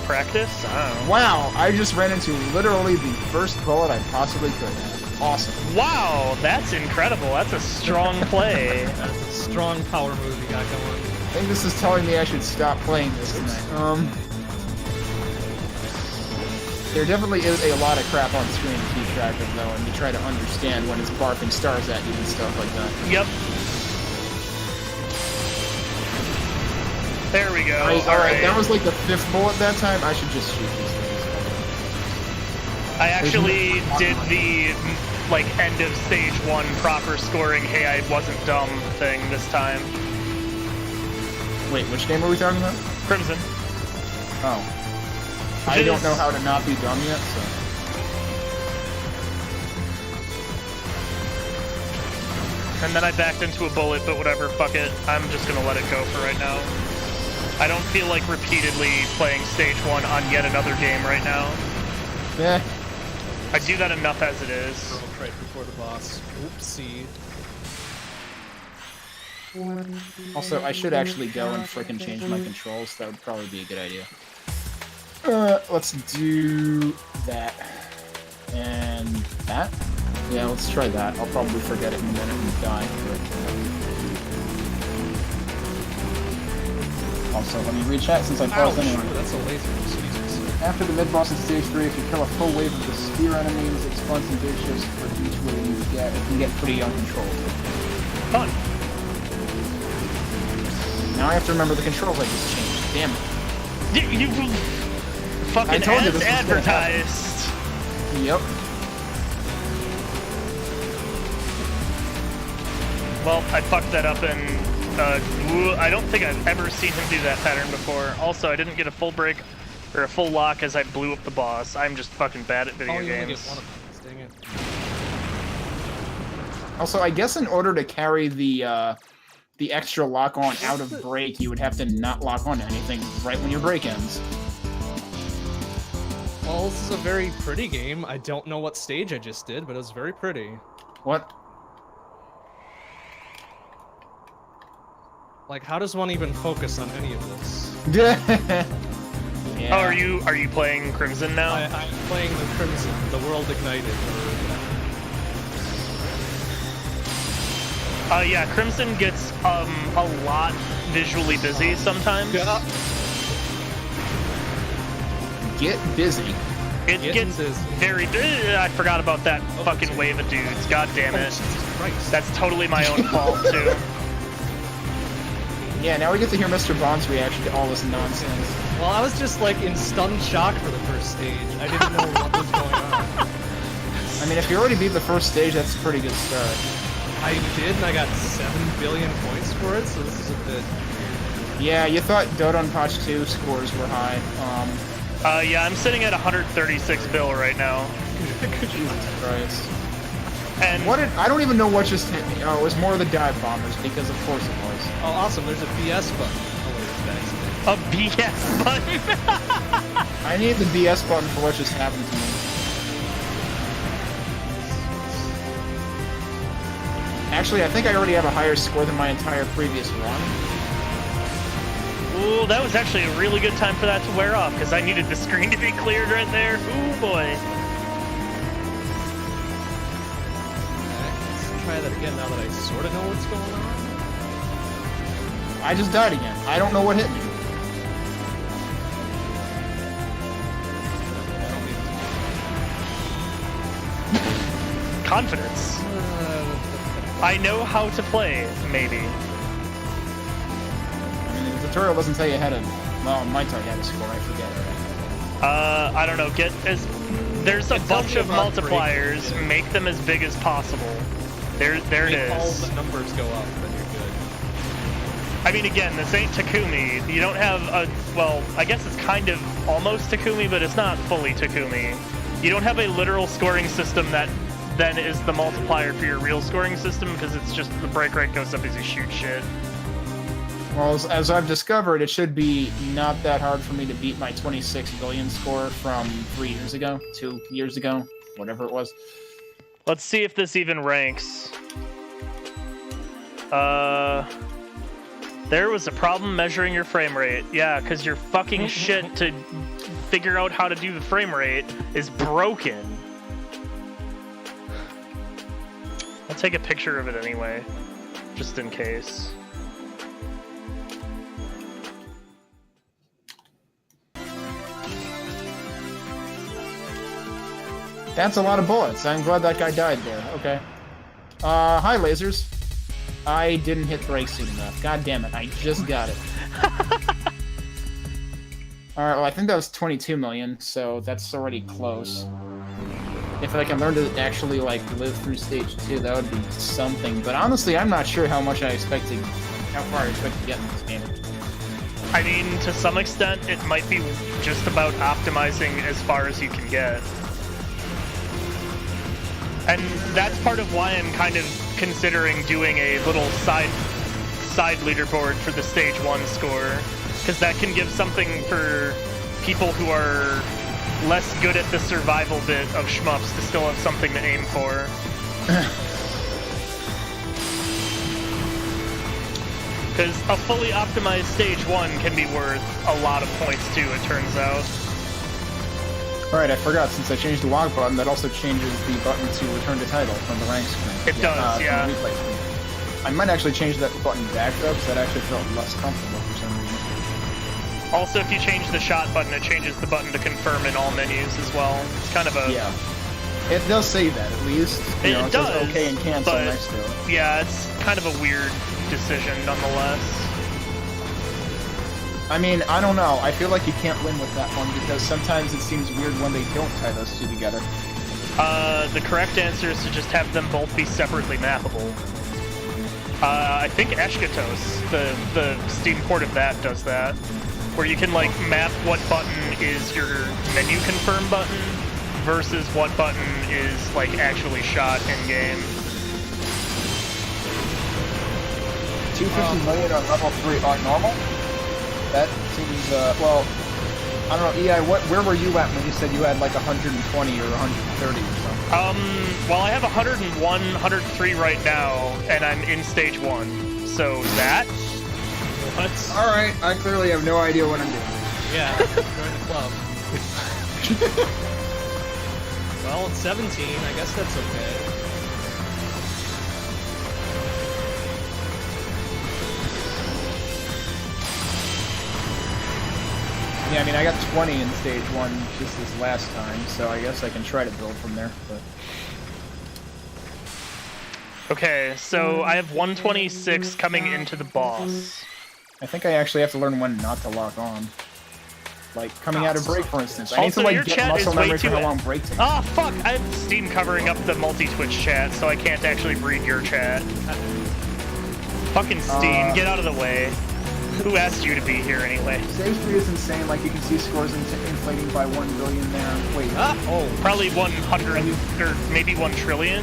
Practice? I don't know. Wow, I just ran into literally the first bullet I possibly could have. Awesome. Wow, that's incredible. That's a strong play. That's a strong power move you got going. I think this is telling me I should stop playing this tonight. There definitely is a lot of crap on screen to keep track of, though, and you try to understand when it's barfing stars at you and stuff like that. Yep. There we go. Alright, that was like the 5th bullet that time. I should just shoot these things. I actually did the, like, end of stage 1 proper scoring, hey, I wasn't dumb thing this time. Wait, which game are we talking about? Crimson. Oh. I don't know how to not be dumb yet, so... And then I backed into a bullet, but whatever, fuck it. I'm just gonna let it go for right now. I don't feel like repeatedly playing stage 1 on yet another game right now. Yeah. I do that enough as it is. Right before the boss. Oopsie. Also, I should actually go and frickin' change my controls. That would probably be a good idea. Let's do that. And that? Yeah, let's try that. I'll probably forget it in a minute and die. Also, let me read chat since I paused anyway. That's a laser. Jesus. After the mid-boss in stage 3, if you kill a full wave of the spear enemies, it spawns some big shifts for each wave you get. It can get pretty uncontrolled. Fun. Now I have to remember the controls I just changed. Damn it. You fucking I told you this was gonna advertised. Yep. Well, I fucked that up and I don't think I've ever seen him do that pattern before. Also, I didn't get a full break or a full lock as I blew up the boss. I'm just fucking bad at video you only games. get one of them. Dang it. Also, I guess in order to carry the extra lock on out of break, you would have to not lock on anything right when your break ends. Well, this is a very pretty game. I don't know what stage I just did, but it was very pretty. What? Like, how does one even focus on any of this? Yeah. Oh, are you playing Crimson now? I'm playing the Crimson, the World Ignited. Yeah, Crimson gets a lot visually busy sometimes. Yeah. Get busy. It Getting gets busy. very. I forgot about that fucking wave of dudes. God damn it. Jesus Christ. That's totally my own fault too. Yeah, now we get to hear Mr. Bond's reaction to all this nonsense. Well, I was just like in stunned shock for the first stage. I didn't know what was going on. I mean, if you already beat the first stage, that's a pretty good start. I did, and I got 7 billion points for it, so this is a bit... Yeah, you thought Donpachi 2 scores were high. Yeah, I'm sitting at 136 bill right now. Jesus Christ. And What did... I don't even know what just hit me. Oh, it was more of the dive bombers, because of course it was. Oh, awesome, there's a BS button. Oh, wait. A BS button? I need the BS button for what just happened to me. Actually, I think I already have a higher score than my entire previous run. Ooh, that was actually a really good time for that to wear off, because I needed the screen to be cleared right there. Ooh, boy. Let's try that again now that I sort of know what's going on. I just died again. I don't know what hit me. Confidence. I know how to play, maybe. I mean, the tutorial doesn't tell you how to... Well, it might tell you how to score, I forget. I don't know, there's a bunch of multipliers, make them as big as possible. There it Make all is. the numbers go up, then you're good. I mean, again, this ain't Takumi. You don't have a... Well, I guess it's kind of almost Takumi, but it's not fully Takumi. You don't have a literal scoring system that then is the multiplier for your real scoring system, because it's just the break rate goes up as you shoot shit. Well, as I've discovered, it should be not that hard for me to beat my 26 billion score from 3 years ago, 2 years ago, whatever it was. Let's see if this even ranks. There was a problem measuring your frame rate. Yeah, because your fucking shit to figure out how to do the frame rate is broken. I'll take a picture of it anyway, just in case. That's a lot of bullets. I'm glad that guy died there. Okay. Hi, lasers. I didn't hit brake soon enough. God damn it, I just got it. Alright, well, I think that was 22 million, so that's already close. If I can learn to actually, like, live through stage 2, that would be something. But honestly, I'm not sure how far I expect to get in this game. I mean, to some extent, it might be just about optimizing as far as you can get. And that's part of why I'm kind of considering doing a little side leaderboard for the stage 1 score, because that can give something for people who are less good at the survival bit of shmups to still have something to aim for. Because a fully optimized stage 1 can be worth a lot of points too, it turns out. Alright, I forgot, since I changed the log button, that also changes the button to return to title from the rank screen. It does, from yeah. the replay screen. I might actually change that button back, though, because that actually felt less comfortable for some reason. Also, if you change the shot button, it changes the button to confirm in all menus as well. It's kind of a... Yeah. It does say that, at least. You know, It does, says okay and cancel but next to it. yeah, it's kind of a weird decision nonetheless. I mean, I don't know. I feel like you can't win with that one, because sometimes it seems weird when they don't tie those two together. The correct answer is to just have them both be separately mappable. I think Eshkatos, the Steam port of that, does that. Where you can, like, map what button is your menu confirm button versus what button is, like, actually shot in-game. 250 million on level 3 on normal? That seems, well, I don't know, EI, where were you at when you said you had, like, 120 or 130 or something? Well, I have 101, 103 right now, and I'm in stage 1. So that? What? Alright, I clearly have no idea what I'm doing. Yeah, join the club. Well, it's 17. I guess that's okay. Yeah, I mean, I got 20 in stage 1 just this last time, so I guess I can try to build from there, but... Okay, so I have 126 coming into the boss. I think I actually have to learn when not to lock on. Like, coming out of break, for instance. I need to, Also, like, your get chat muscle is way memory for too... how long break takes. Oh, fuck! I have Steam covering up the multi-Twitch chat, so I can't actually read your chat. Fucking Steam, get out of the way. Who asked you to be here anyway? Stage 3 is insane, like, you can see scores inflating by 1 billion there. Wait, Oh, probably 100, or maybe 1 trillion?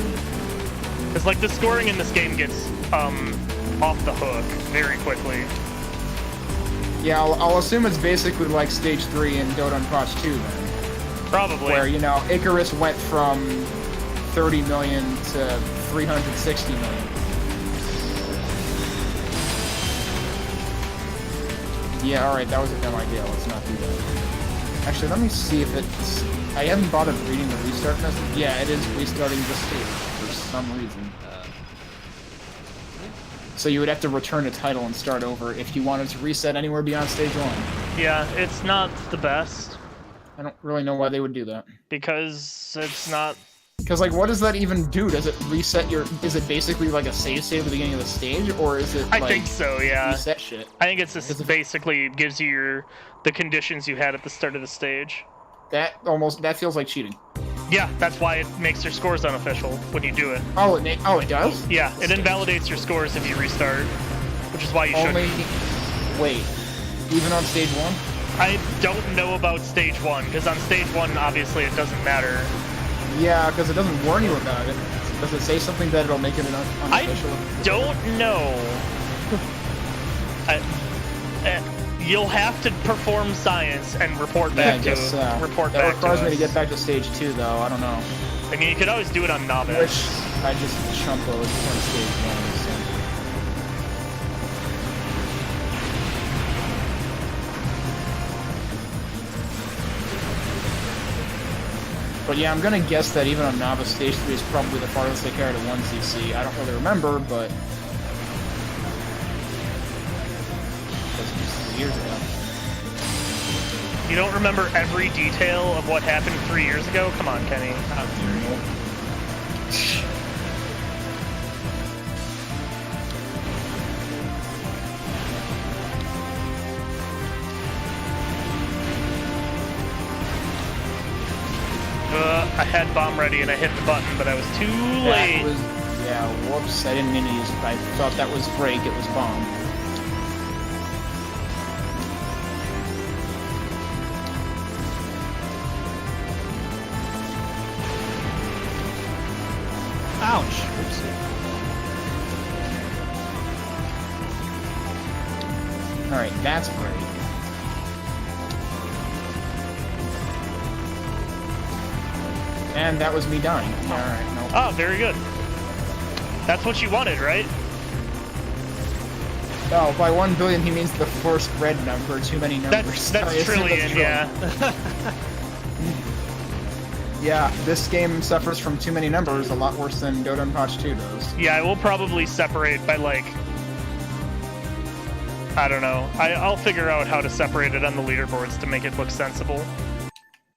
Because, like, the scoring in this game gets, off the hook very quickly. Yeah, I'll assume it's basically like Stage 3 in Donpachi 2 then. Probably. Where, you know, Icarus went from 30 million to 360 million. Yeah, alright, that was a dumb idea. Let's not do that. Actually, let me see if it's... I haven't bothered reading the restart message. Yeah, it is restarting the stage for some reason. So you would have to return a title and start over if you wanted to reset anywhere beyond Stage 1. Yeah, it's not the best. I don't really know why they would do that. Because it's not... Because, like, what does that even do? Does it reset your... Is it basically like a save at the beginning of the stage? Or is it, I like, think so, yeah. reset shit? I think it's just basically gives you the conditions you had at the start of the stage. That feels like cheating. Yeah, that's why it makes your scores unofficial when you do it. Oh, it does? Yeah, it invalidates your scores if you restart, which is why you shouldn't. Wait, even on Stage 1? I don't know about Stage 1, because on Stage 1, obviously, it doesn't matter. Yeah, because it doesn't warn you about it. Does it say something that it'll make it unofficial? I don't know. You'll have to perform science and report back to us. That requires me to get back to Stage 2, though. I don't know. I mean, you could always do it on Novice. Which I just chumpoed on Stage 1, so... But yeah, I'm gonna guess that even on Novice, Stage 3 is probably the farthest they carried a 1cc. I don't really remember, but... That's just 3 years ago. You don't remember every detail of what happened 3 years ago? Come on, Kenny. How dare you. I had bomb ready and I hit the button, but I was too late. Yeah, whoops, I didn't mean to use it. I thought that was break, it was bomb. Ouch. Alright, that's break. And that was me dying. Alright, no. Oh, very good. That's what you wanted, right? Oh, by 1 billion he means the first red number, too many numbers. That's trillion, yeah. Yeah, this game suffers from too many numbers, a lot worse than Donpachi 2 does. Yeah, I will probably separate by, like... I don't know. I'll figure out how to separate it on the leaderboards to make it look sensible.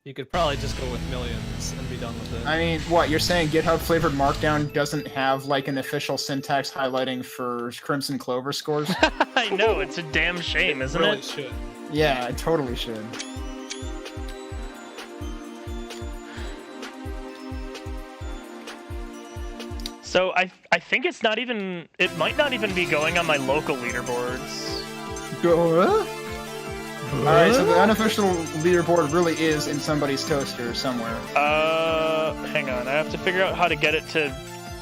You could probably just go with millions and be done with it. I mean, what, you're saying GitHub flavored Markdown doesn't have, like, an official syntax highlighting for Crimzon Clover scores? I know, it's a damn shame, isn't really it? Should. Yeah, it totally should. So I think it's not even... It might not even be going on my local leaderboards. Alright, so the unofficial leaderboard really is in somebody's toaster somewhere. Hang on. I have to figure out how to get it to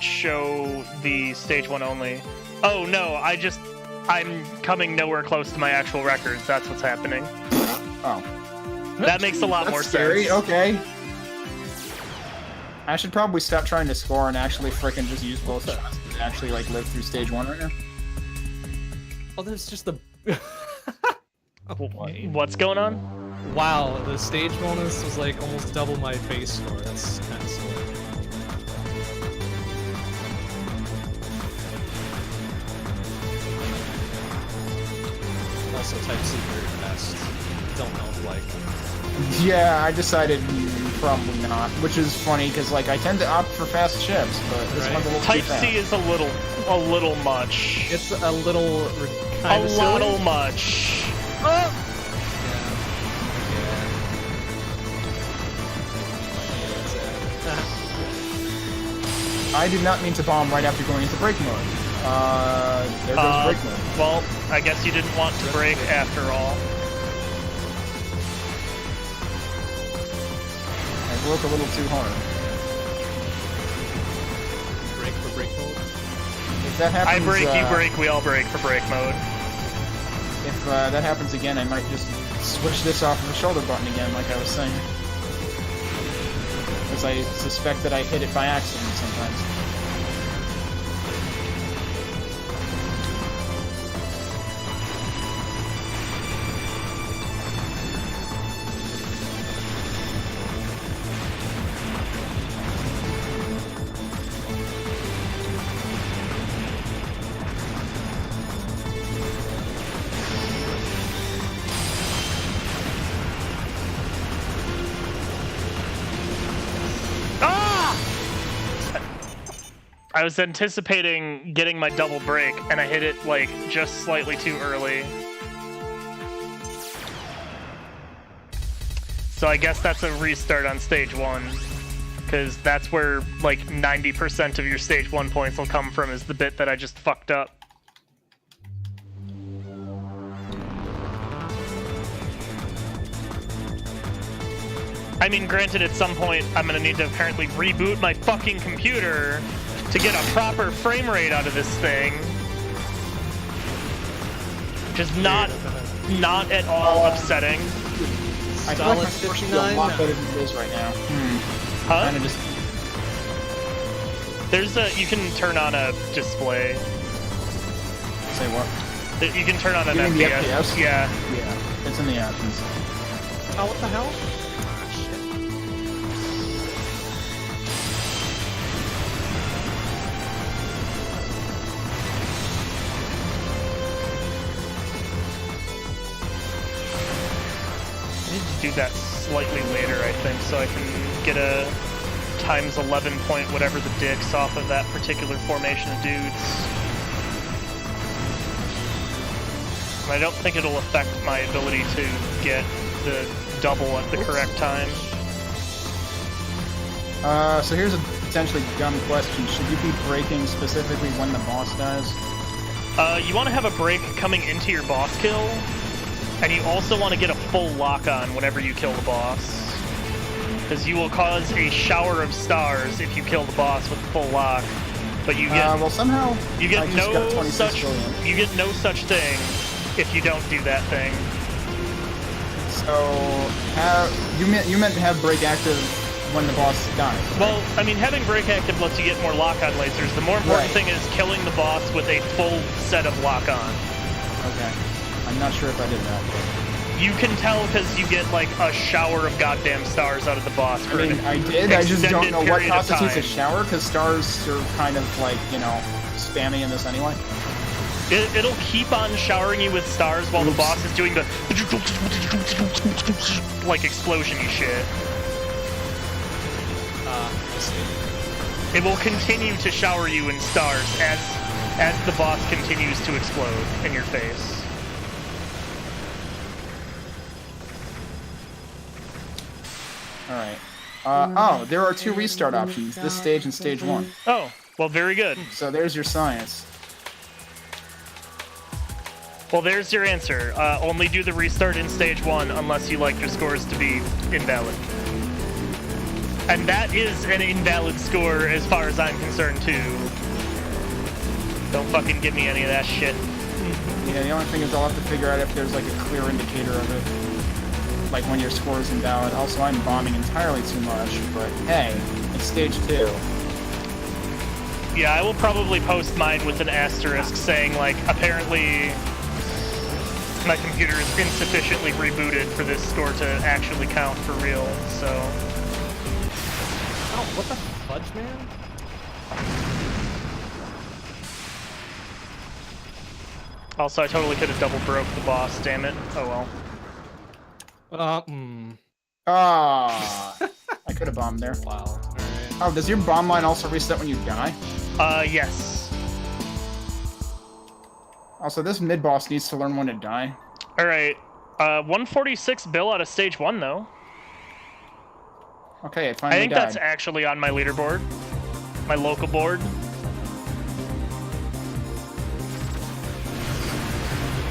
show the Stage 1 only. Oh, no, I'm coming nowhere close to my actual records. That's what's happening. Oh. That makes a lot more scary. sense. Okay. I should probably stop trying to score and actually frickin' just use both shots to actually, like, live through Stage 1 right now. Oh, there's just the... Okay. What's going on? Wow, the stage bonus was like almost double my base score. That's kind of silly. Also, type secret best. Don't know, like. Yeah, I decided probably not, which is funny because like I tend to opt for fast ships, but this Right. one's a little Type too fast. C is a little much. It's a little A kind of silly. little much. I did not mean to bomb right after going into break mode. There goes break mode. Well, I guess you didn't want to break after all. I broke a little too hard. Break for break mode. If that happens, I break, you break, we all break for break mode. if that happens again, I might just switch this off of the shoulder button again, like I was saying. Because I suspect that I hit it by accident sometimes. I was anticipating getting my double break, and I hit it, like, just slightly too early. So I guess that's a restart on stage 1. Because that's where, like, 90% of your stage 1 points will come from, is the bit that I just fucked up. I mean, granted, at some point, I'm gonna need to apparently reboot my fucking computer to get a proper frame rate out of this thing. Which is not at all upsetting. I feel like my Switch is a lot better than it is right now. Huh? Kinda just... There's you can turn on a display. Say what? You can turn on an You mean the FPS. FPS? Yeah. Yeah, it's in the options. Oh, what the hell? I need to do that slightly later, I think, so I can get a times 11 point whatever the dicks off of that particular formation of dudes. And I don't think it'll affect my ability to get the double at the correct time. So here's a potentially dumb question. Should you be breaking specifically when the boss dies? You want to have a break coming into your boss kill, and you also want to get a full lock-on whenever you kill the boss. Because you will cause a shower of stars if you kill the boss with full lock, but you get well, somehow you get I just got 26 billion. you get no such thing if you don't do that thing. So you meant to have break active when the boss dies. Right? Well, I mean, having break active lets you get more lock-on lasers. The more important thing is killing the boss with a full set of lock-on. Okay. I'm not sure if I did that. You can tell because you get, like, a shower of goddamn stars out of the boss. I mean, I did. I just don't know what constitutes a time. shower, because stars are kind of, like, you know, spammy in this anyway. It'll keep on showering you with stars while the boss is doing the like explosion-y shit. I see. It will continue to shower you in stars as the boss continues to explode in your face. Alright. Oh, there are 2 restart options, this stage and stage 1. Oh, well, very good. So there's your science. Well, there's your answer. Only do the restart in stage 1 unless you like your scores to be invalid. And that is an invalid score as far as I'm concerned, too. Don't fucking give me any of that shit. Yeah, the only thing is I'll have to figure out if there's like a clear indicator of it. Like when your score is invalid. Also, I'm bombing entirely too much, but hey, it's stage 2. Yeah, I will probably post mine with an asterisk saying, like, apparently my computer is insufficiently rebooted for this score to actually count for real, so... Oh, what the fudge, man? Also, I totally could have double broke the boss, damn it. Oh well. Ah, I could have bombed there. Wow. Alright. Oh, does your bomb line also reset when you die? Yes. Also, this mid-boss needs to learn when to die. Alright. 146 bill out of stage 1, though. Okay, it I finally think died. that's actually on my leaderboard. My local board.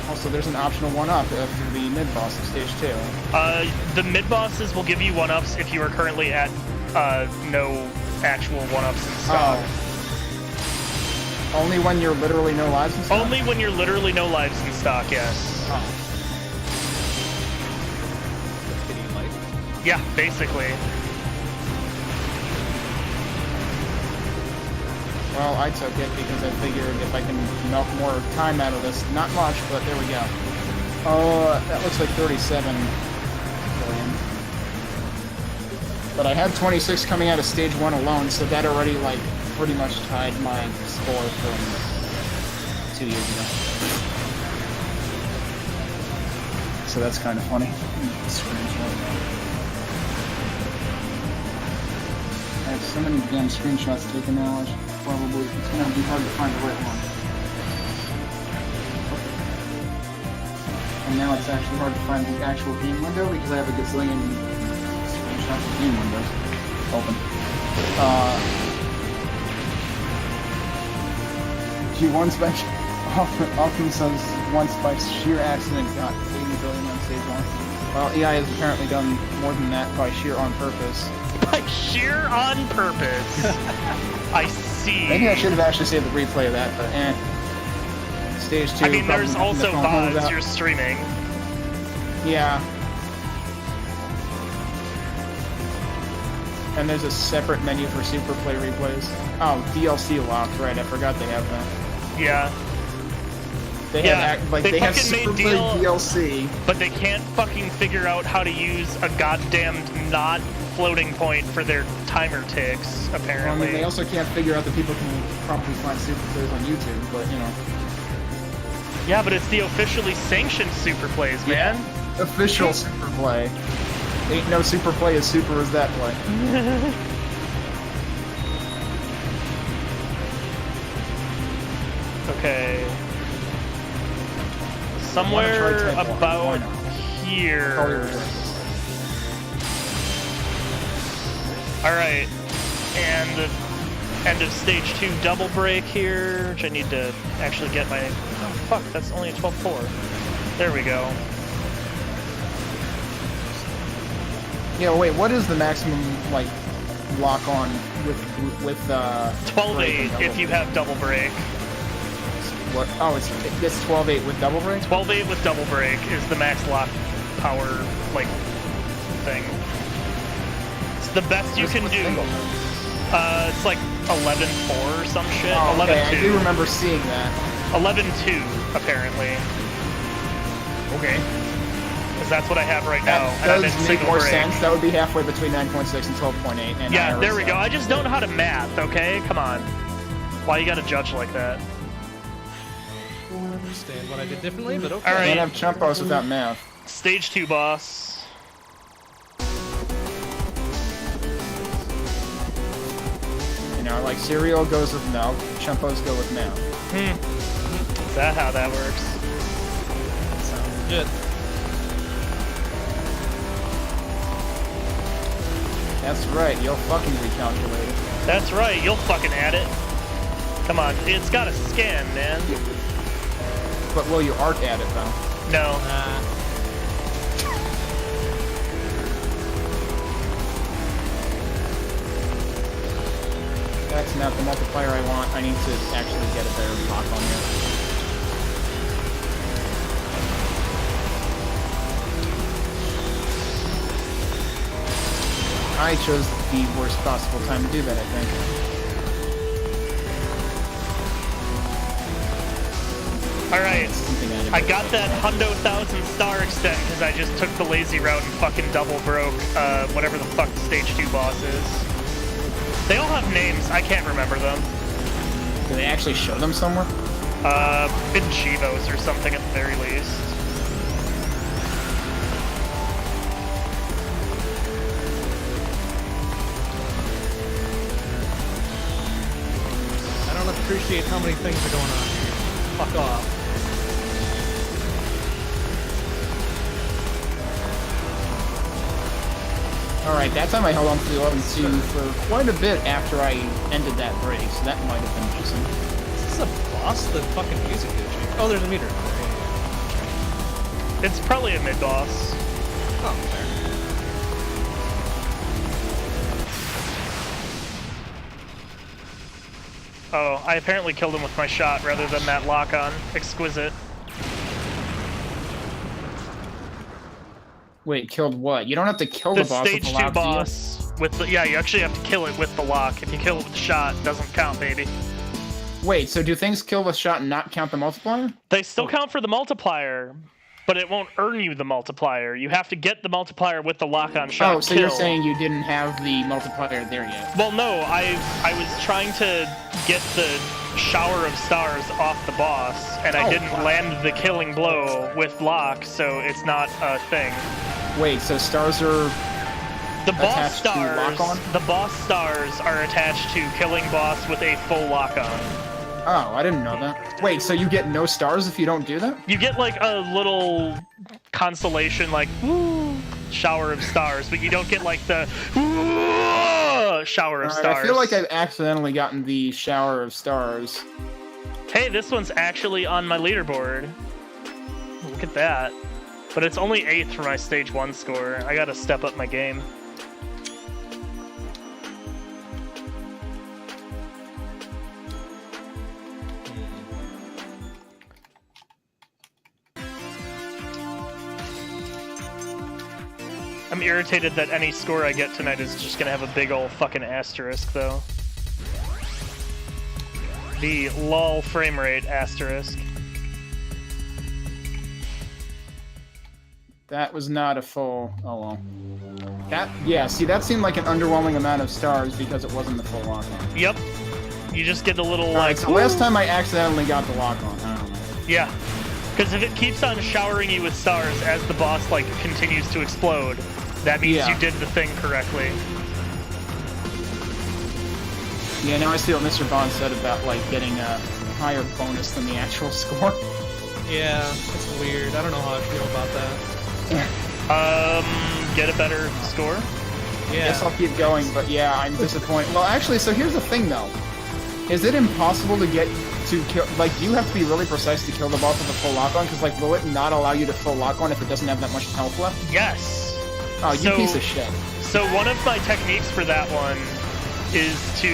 Also, there's an optional 1-up after the mid-boss of stage 2. The mid-bosses will give you 1-ups if you are currently at no actual 1-ups in stock. Oh. Only when you're literally no lives in stock? Only when you're literally no lives in stock, yes. Oh. Kitty light. Yeah, basically. Well, I took it because I figured if I can milk more time out of this, not much, but there we go. Oh, that looks like 37 billion. But I had 26 coming out of stage 1 alone, so that already, like, pretty much tied my score from 2 years ago. So that's kind of funny. I have so many damn screenshots taken now, I should probably, it's gonna be hard to find the right one. And now it's actually hard to find the actual game window because I have a gazillion screenshots of game windows open. She once by often says once by sheer accident got 80 billion on stage 1. Well, EI has apparently done more than that by sheer on purpose. By sheer on purpose. I see. Maybe I should have actually saved the replay of that, but eh. Stage 2. I mean, there's probably also nothing to hold VODs up. you're streaming. Yeah. And there's a separate menu for Super Play replays. Oh, DLC locked, right, I forgot they have that. Yeah. They Yeah, have like they they have fucking made Super Play DLC. But they can't fucking figure out how to use a goddamn not floating point for their timer ticks, Well, I apparently. mean, they also can't figure out that people can probably find Super Plays on YouTube, but you know. Yeah, but it's the officially sanctioned super plays, man. Official Super Play. Ain't no Super Play as super as that play. Okay. I wanna try Somewhere type one. Why about not? here. Alright. And the end of stage 2 double break here, which I need to actually get my... Oh, fuck, that's only a 12-4. There we go. Yeah, wait, what is the maximum, like, lock on with 12-8 if you have double break. What? Oh, it's 12-8 with double break? 12-8 with double break is the max lock power, like, thing. It's the best you can do. It's like 11-4 or some shit. Oh, okay, 11-2. I do remember seeing that. 11-2, apparently. Okay. Because that's what I have right now. That And I'm does in make single more break. sense. That would be halfway between 9.6 and 12.8. And Yeah, I there was, we go. I just don't know how to math, okay? Come on. Why you gotta judge like that? I understand what I did differently, but okay. All right. Can't have Chumpos without math. Stage 2 boss. You know, like cereal goes with milk, Chumpos go with math. Is that how that works? Sounds legit. That's right, you'll fucking recalculate it. That's right, you'll fucking add it. Come on, it's got a scan, man. But will you art at it, though? No. That's not the multiplier I want. I need to actually get a better lock on here. I chose the worst possible time to do that, I think. Alright, Something I got that 100,000 star extent because I just took the lazy route and fucking double broke whatever the fuck the stage 2 boss is. They all have names, I can't remember them. Do they actually show them somewhere? In Chivos or something at the very least. I don't appreciate how many things are going on here. Fuck off. Alright, that time I held on to the 11-2 for quite a bit after I ended that break, so that might have been interesting. Is this a boss? The fucking music is changing. Oh, there's a meter. It's probably a mid-boss. Oh, fair. Oh, I apparently killed him with my shot rather than that lock-on. Exquisite. Wait, killed what? You don't have to kill the The boss with stage the 2 lock, do you? boss with the, yeah, you actually have to kill it with the lock. If you kill it with the shot, it doesn't count, baby. Wait, so do things kill with shot and not count the multiplier? They still count for the multiplier, but it won't earn you the multiplier. You have to get the multiplier with the lock-on shot Oh, so kill. you're saying you didn't have the multiplier there yet? Well, no, I was trying to get the shower of stars off the boss, and I didn't land the killing blow with lock, so it's not a thing. Wait, so stars are The boss attached to stars, lock-on? the boss stars are attached to killing boss with a full lock-on. Oh, I didn't know that. Wait, so you get no stars if you don't do that? You get like a little constellation, like woo, shower of stars, but you don't get like the woo, shower of Alright, stars. I feel like I've accidentally gotten the shower of stars. Hey, this one's actually on my leaderboard. Look at that. But it's only 8th for my stage 1 score. I gotta step up my game. I'm irritated that any score I get tonight is just gonna have a big ol' fucking asterisk, though. The lol frame rate asterisk. That was not a full... Oh, well. That... Yeah, see, that seemed like an underwhelming amount of stars because it wasn't the full lock-on. Yep. You just get a little, Alright, like... so last time I accidentally got the lock-on. I don't know. Yeah. Because if it keeps on showering you with stars as the boss, like, continues to explode, that means Yeah. you did the thing correctly. Yeah, now I see what Mr. Bond said about, like, getting a higher bonus than the actual score. Yeah, it's weird. I don't know how I feel about that. Get a better score? Yeah. Guess I'll keep going, but yeah, I'm disappointed. Well, actually, so here's the thing, though. Is it impossible to get to kill... Like, do you have to be really precise to kill the boss with a full lock-on? Because, like, will it not allow you to full lock-on if it doesn't have that much health left? Yes. Oh, you So- piece of shit. So one of my techniques for that one is to,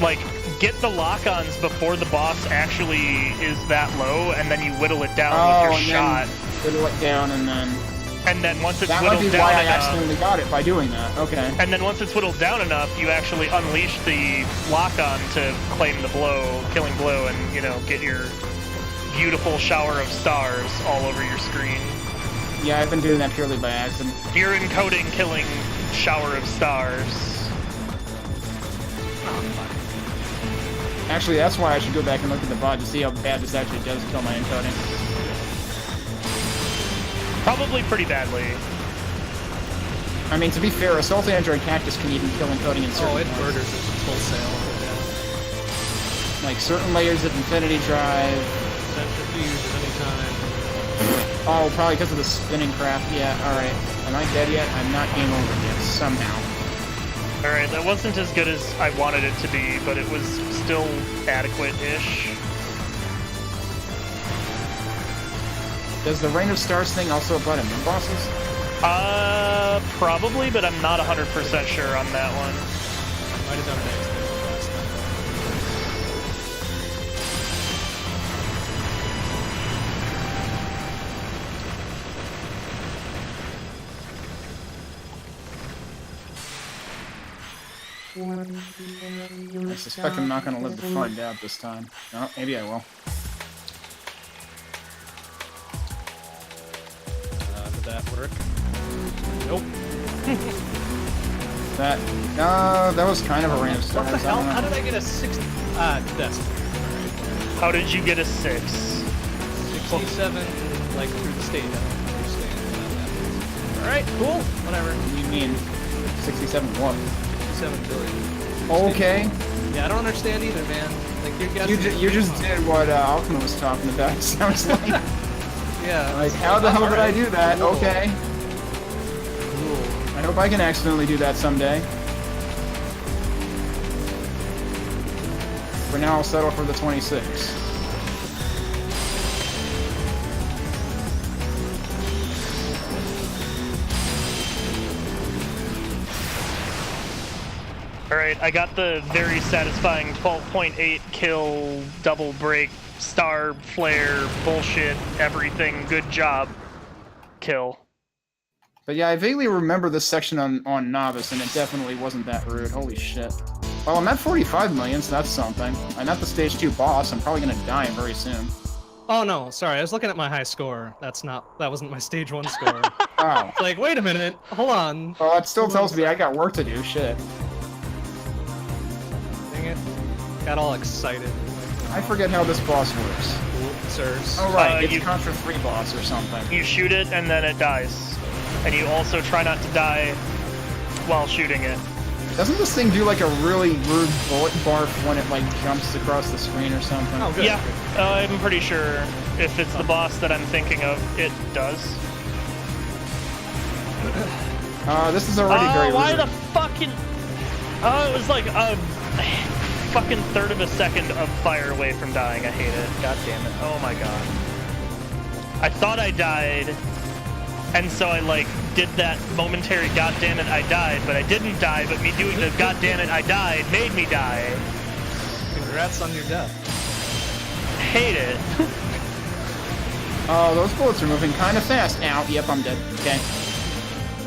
like, get the lock-ons before the boss actually is that low, and then you whittle it down with your shot. Whittle it down, and then... And then once it's That might whittled be down why I enough... accidentally got it, by doing that. Okay. And then once it's whittled down enough, you actually unleash the lock-on to claim the blow, killing blow, and, you know, get your beautiful shower of stars all over your screen. Yeah, I've been doing that purely by accident. You're encoding killing shower of stars. Actually, that's why I should go back and look at the VOD to see how bad this actually does kill my encoding. Probably pretty badly. I mean, to be fair, Assault Android Cactus can even kill encoding in certain Oh, it modes. murders it wholesale. Like, certain layers of Infinity Drive. Centrifuge at any time. Oh, probably because of the spinning crap. Yeah, alright. Am I dead yet? I'm not game over yet, somehow. Alright, that wasn't as good as I wanted it to be, but it was still adequate-ish. Does the Rain of Stars thing also apply to mid-bosses? Probably, but I'm not 100% sure on that one. Might have done an accident last time. I suspect I'm not going to live to find out this time. Oh, maybe I will. Did that work? Nope. That was kind of a Rain of Stars. What the I hell? don't know. How did I get a 6? That's How did you get a 6? 67, like through the state. I don't understand. Alright, cool. Whatever. What do you mean? 67 what? 7 billion. Okay. Yeah, I don't understand either, man. Like, your guess You just did what Alchema was talking about, it sounds like. Yeah. Like, how the hell did I do that? Cool. Okay. Cool. I hope I can accidentally do that someday. For now, I'll settle for the 26. Alright, I got the very satisfying 12.8 kill, double break, star, flare, bullshit, everything, good job. kill. But yeah, I vaguely remember this section on Novice, and it definitely wasn't that rude. Holy shit. Well, I'm at 45 million, so that's something. I'm at the stage 2 boss. I'm probably gonna die very soon. Oh no, sorry, I was looking at my high score. That wasn't my stage 1 score. Oh. It's like, wait a minute, hold on. Well, that still tells me I got work to do, shit. Dang it. Got all excited. I forget how this boss works. Sirs. Oh right, it's you- Contra 3 boss or something. You shoot it and then it dies. And you also try not to die while shooting it. Doesn't this thing do like a really rude bullet barf when it like jumps across the screen or something? Oh, good. Yeah, I'm pretty sure if it's the boss that I'm thinking of, it does. This is already very why rude. the fucking... Oh, it was like a fucking third of a second of fire away from dying. I hate it. God damn it. Oh my god. I thought I died, and so I like did that momentary goddammit I died, but I didn't die, but me doing the goddammit I died made me die. Congrats on your death. Hate it. Oh, those bullets are moving kind of fast. Ow, yep, I'm dead. Okay.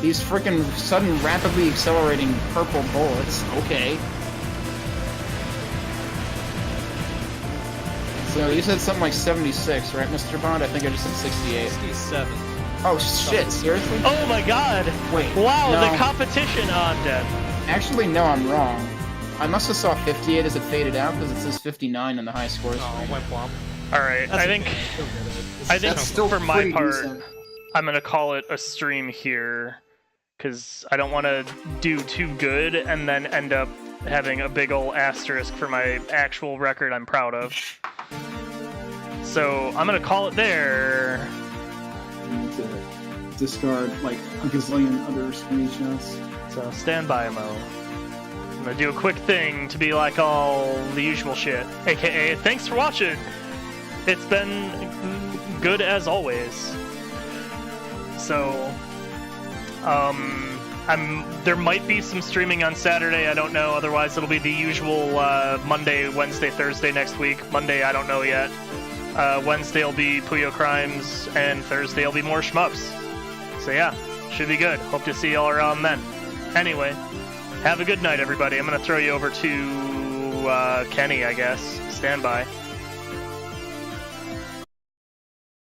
These freaking sudden, rapidly accelerating purple bullets. Okay. So you said something like 76, right, Mr. Bond? I think I just said 68. 67. Oh, shit, seriously? Oh my god. Wait, Wow, no. the competition. Oh, I'm dead. Actually, no, I'm wrong. I must have saw 58 as it faded out, because it says 59 in the high scores. Oh, went womp. Alright, I think That's still for my pretty part, decent. I'm gonna call it a stream here, because I don't want to do too good and then end up having a big ol' asterisk for my actual record I'm proud of. So I'm gonna call it there. To discard like a gazillion other screenshots. So stand by, Mo. I'm gonna do a quick thing to be like all the usual shit, aka thanks for watching. It's been good as always. So, there might be some streaming on Saturday, I don't know. Otherwise, it'll be the usual Monday, Wednesday, Thursday next week. Monday, I don't know yet. Wednesday will be Puyo Crimes, and Thursday will be more shmups. So yeah, should be good. Hope to see y'all around then. Anyway, have a good night, everybody. I'm gonna throw you over to Kenny, I guess. Stand by.